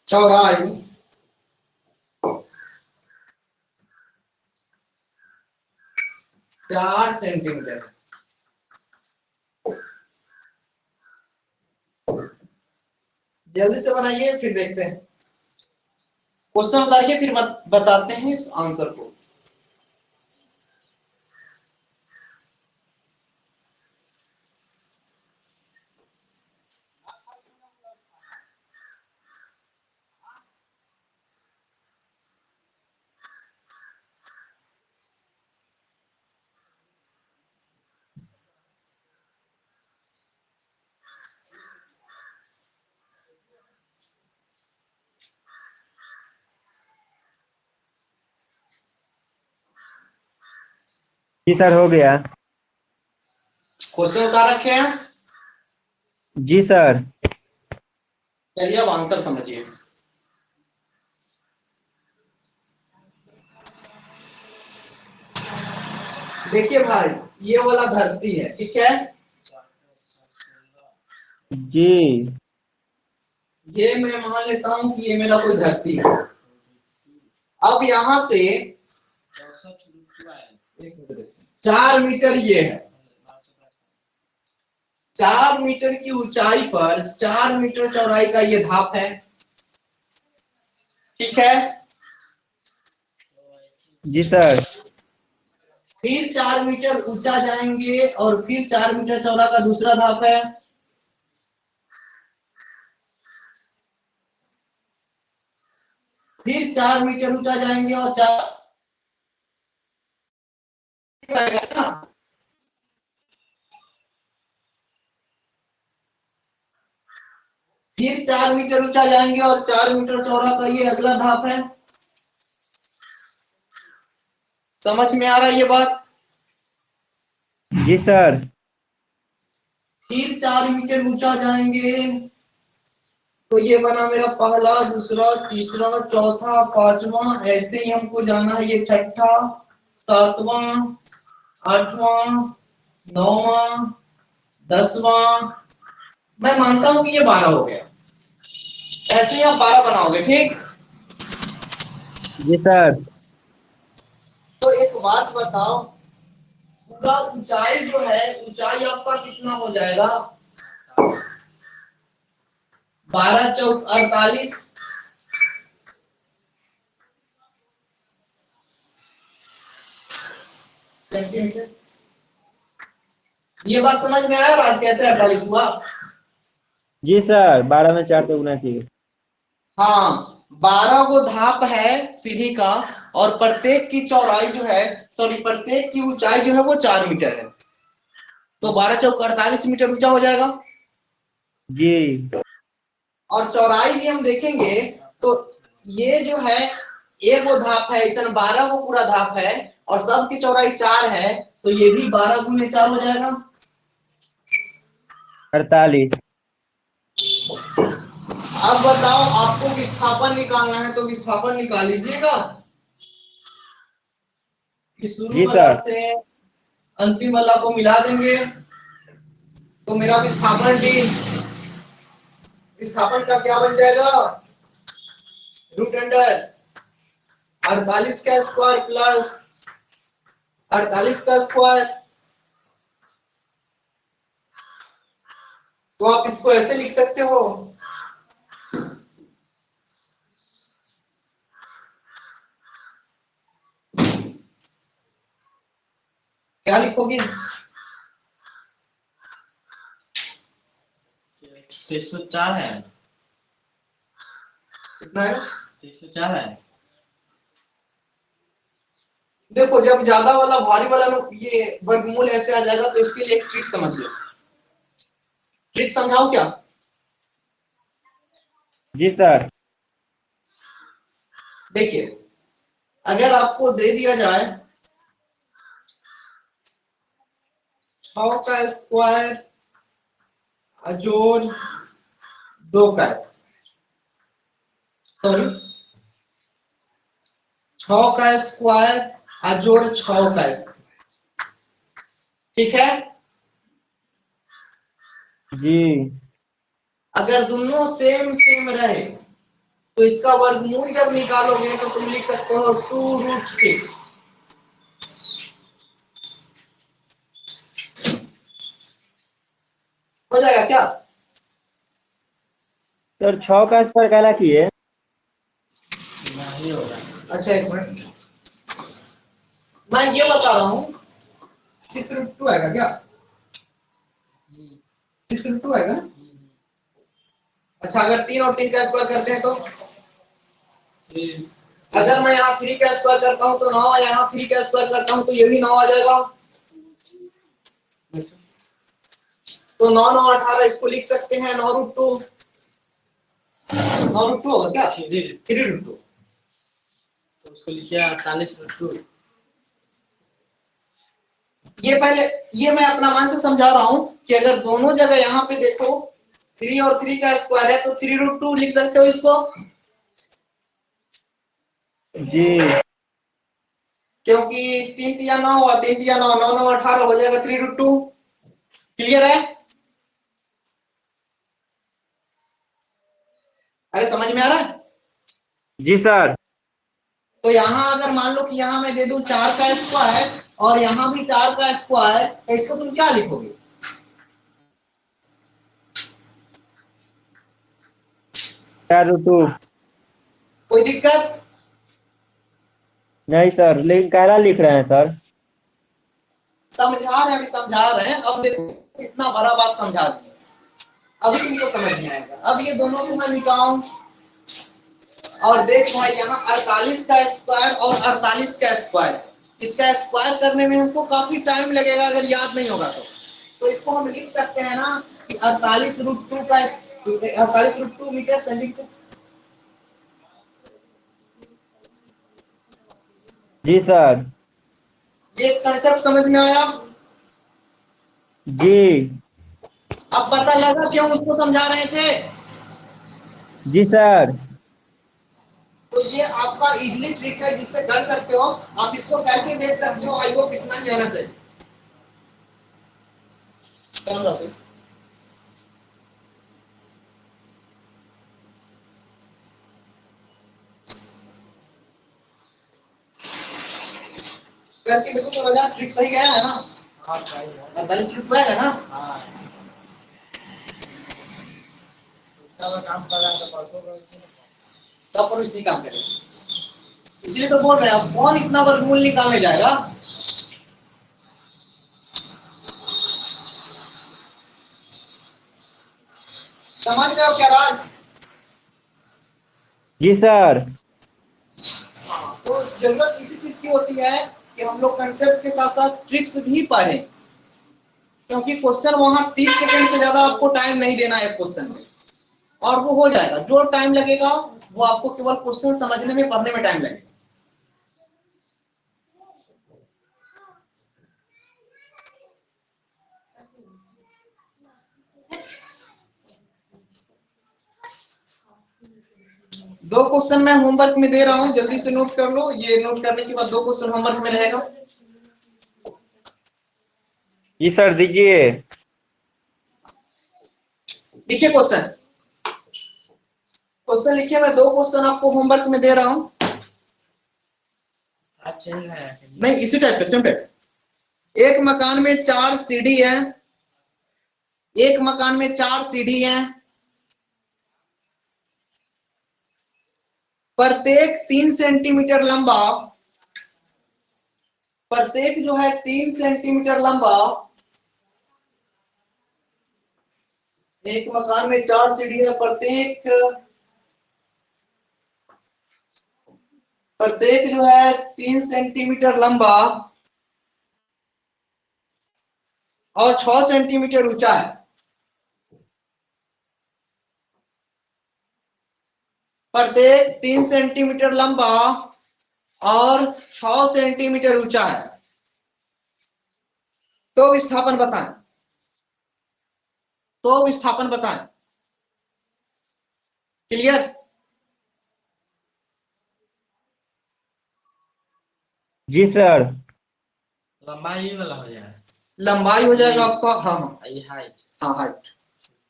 चौड़ाई 4 सेंटीमीटर। जल्दी से बनाइए फिर देखते हैं। क्वेश्चन उतारिए फिर बताते हैं इस आंसर को। जी सर, हो गया। क्वेश्चन उतार रखे हैं। जी सर। चलिए अब आंसर समझिए। देखिए भाई, ये वाला धरती है, ठीक है। जी। ये मैं मान लेता हूं कि ये मेरा कोई धरती है। अब यहां से 4 मीटर ये है। 4 मीटर की ऊंचाई पर 4 मीटर चौड़ाई का ये धाप है, ठीक है। जी सर। फिर 4 मीटर ऊंचा जाएंगे और फिर 4 मीटर चौड़ा का दूसरा धाप है। फिर 4 मीटर ऊंचा जाएंगे और 4 फिर 4 मीटर ऊंचा जाएंगे और 4 मीटर चौड़ा का ये अगला धाप है। समझ में आ रहा है ये बात? जी सर। फिर 4 मीटर ऊंचा जाएंगे तो ये बना मेरा पहला, दूसरा, तीसरा, चौथा, पांचवा, ऐसे ही हमको जाना है ये छठा, सातवां, आठवां, नौवां, 10वां। मैं मानता हूं कि ये 12 हो गया। ऐसे ही आप 12 बनाओगे, ठीक। जी सर। तो एक बात बताओ, पूरा ऊंचाई जो है, ऊंचाई आपका कितना हो जाएगा? 12 चौक 48 सेंटीमीटर। ये बात समझ में आया राज, कैसे 48 हुआ? जी सर, 12 में 4 तो गुना चाहिए। हाँ, 12 वो धाप है सीढ़ी का, और प्रत्येक की चौड़ाई जो है, सॉरी, प्रत्येक की ऊंचाई जो है वो 4 मीटर है। तो 12 चौक 48 मीटर ऊंचा हो जाएगा। जी। और चौड़ाई भी हम देखेंगे तो ये जो है एक वो धाप है, इसमें 12 को पूरा धाप है और सब की चौड़ाई 4 है, तो ये भी 12 गुने 4 हो जाएगा 48। अब बताओ आपको विस्थापन निकालना है तो विस्थापन निकाल लीजिएगा। शुरू जी वाला सर। से अंतिम वाला को मिला देंगे तो मेरा विस्थापन का क्या बन जाएगा, रूट अंडर 48 का स्क्वायर प्लस 48 का स्क्वायर। तो आप इसको ऐसे लिख सकते हो, क्या लिखोगे, 304 है। कितना है, 304 है। देखो जब ज्यादा वाला भारी वाला ये वर्गमूल ऐसे आ जाएगा तो इसके लिए एक ट्रिक समझ लो। ट्रिक समझाओ क्या, जी सर। देखिए अगर आपको दे दिया जाए 6 का स्क्वायर जोड़ 2 का, सॉरी 6 का स्क्वायर जोड़ 6 का स्क्वायर, ठीक है। जी अगर दोनों सेम सेम रहे तो इसका वर्गमूल जब निकालोगे तो तुम लिख सकते हो 2√6। हो जाएगा क्या, सर 6 का स्क्वायर कहला किए। नहीं होगा। अच्छा एक मिनट, मैं ये बता रहा हूँ 6√2 आएगा क्या, 6√2 आएगा ना। अच्छा अगर 3 और 3 का स्क्वायर करते हैं तो, अगर मैं यहाँ 3 का स्क्वायर करता हूँ तो 9, यहाँ 3 का स्क्वायर करता हूँ तो ये भी 9 आ जाएगा। तो 9 9 18, इसको लिख सकते हैं 9√2। 9√2 होगा क्या, 3√2। तो उसको लिखिए 48√2। ये मैं अपना मन से समझा रहा हूँ कि अगर दोनों जगह यहाँ पे देखो 3 और 3 का स्क्वायर है तो 3√2 लिख सकते हो इसको, जी क्योंकि 3 या 9 हुआ, 3 या 9, 9 9 18 हो जाएगा 3√2। क्लियर है, अरे समझ में आ रहा है। जी सर। तो यहाँ अगर मान लो कि यहाँ मैं दे दूं 4 का स्क्वायर और यहाँ भी 4 का स्क्वायर, तो इसको तुम क्या लिखोगे, 4√2। कोई दिक्कत, नहीं सर, लेकिन कहला लिख रहे हैं सर। समझा रहे हैं। अब देखो इतना बड़ा बात समझा दी, अभी तुमको समझ में आएगा। अब ये दोनों को मैं निकालूं और देख भाई यहाँ 48 का स्क्वायर और 48 का स्क्वायर, इसका स्क्वायर करने में हमको काफी टाइम लगेगा अगर याद नहीं होगा तो इसको हम लिख सकते हैं ना कि 48√2 का 48√2 मीटर सेंटीमीटर। जी सर। ये कंसेप्ट समझ में आया, जी अब पता लगा क्यों उसको समझा रहे थे। जी सर। तो ये आपका इजली ट्रिक है जिससे कर सकते हो, आप इसको करके देख सकते हो, आई होप कितना मेहनत है। करके देखो तो मजा, ट्रिक सही गया है ना, हाँ सही है। 48 रुपए है ना। हाँ इतना काम कर रहा है तो परसों करेंगे। तब पर इसी काम करें, इसलिए तो बोल रहे हैं, अब कौन इतना वर्गमूल निकालने जाएगा। समझ रहे हो क्या बात, जी सर। तो जरूरत इसी चीज की होती है कि हम लोग कंसेप्ट के साथ साथ ट्रिक्स भी पढ़ें, क्योंकि क्वेश्चन वहां 30 सेकंड से ज्यादा आपको टाइम नहीं देना है क्वेश्चन में। और वो हो जाएगा। जो टाइम लगेगा वो आपको केवल क्वेश्चन समझने में, पढ़ने में टाइम लगेगा। दो क्वेश्चन मैं होमवर्क में दे रहा हूं, जल्दी से नोट कर लो। ये नोट करने के बाद 2 क्वेश्चन होमवर्क में रहेगा। जी सर दीजिए। लिखिए क्वेश्चन, क्वेश्चन लिखिए। मैं 2 क्वेश्चन आपको होमवर्क में दे रहा हूं। आप चल रहा है नहीं, इसी टाइप पे, सेम टाइप। एक मकान में 4 सीढ़ी है, एक मकान में 4 सीढ़ी है, प्रत्येक 3 सेंटीमीटर लंबा, प्रत्येक जो है 3 सेंटीमीटर लंबा। एक मकान में 4 सीढ़ी है, प्रत्येक प्रत्येक जो है 3 सेंटीमीटर लंबा और 6 सेंटीमीटर ऊंचा है। प्रत्येक 3 सेंटीमीटर लंबा और 6 सेंटीमीटर ऊंचा है। तो विस्थापन बताएं, तो विस्थापन बताएं। क्लियर? जी सर। लंबाई वाला हो जाए, लंबाई हो जाएगा आपका, हाँ हाँ ये हाइट। हाँ, हाइट।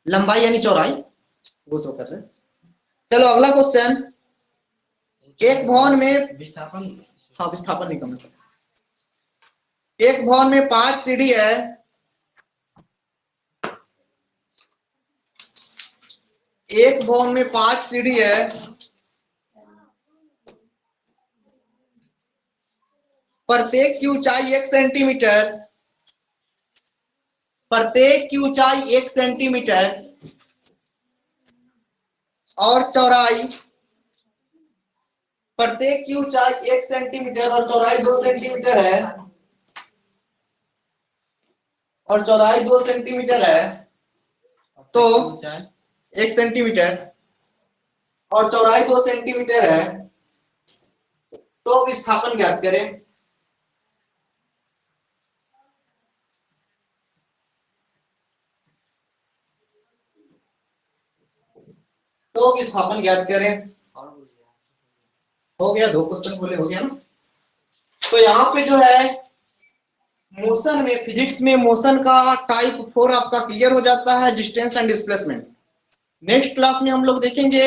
लंबाई यानी चौड़ाई, वो शो कर रहे हैं। चलो अगला क्वेश्चन। एक भवन में, विस्थापन, हाँ विस्थापन नहीं करना। एक भवन में 5 सीढ़ी है, एक भवन में 5 सीढ़ी है, प्रत्येक की ऊंचाई 1 सेंटीमीटर, प्रत्येक की ऊंचाई 1 सेंटीमीटर और चौड़ाई, प्रत्येक की ऊंचाई 1 सेंटीमीटर और चौड़ाई 2 सेंटीमीटर है, और चौड़ाई 2 सेंटीमीटर है। तो 1 सेंटीमीटर और चौड़ाई 2 सेंटीमीटर है। तो विस्थापन ज्ञात करें। तो विस्थापन ज्ञात करें। हो गया, 2 क्वेश्चन बोले, हो गया ना। तो यहाँ पे जो है मोशन में, फिजिक्स में मोशन का टाइप 4 आपका क्लियर हो जाता है, distance and displacement. Next class में हम लोग देखेंगे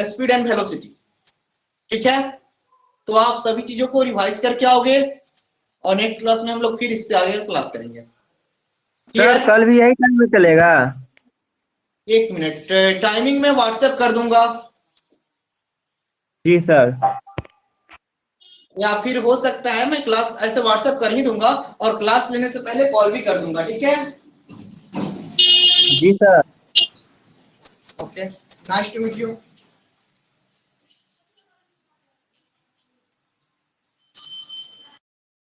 स्पीड एंड वेलोसिटी। ठीक है, तो आप सभी चीजों को रिवाइज करके आओगे और नेक्स्ट क्लास में हम लोग फिर इससे आगे क्लास करेंगे। सर कल भी यही टाइम में चलेगा? 1 मिनट, टाइमिंग में व्हाट्सएप कर दूंगा, जी सर। या फिर हो सकता है मैं क्लास ऐसे व्हाट्सएप कर ही दूंगा और क्लास लेने से पहले कॉल भी कर दूंगा। ठीक है, जी sir. Okay, nice to meet you.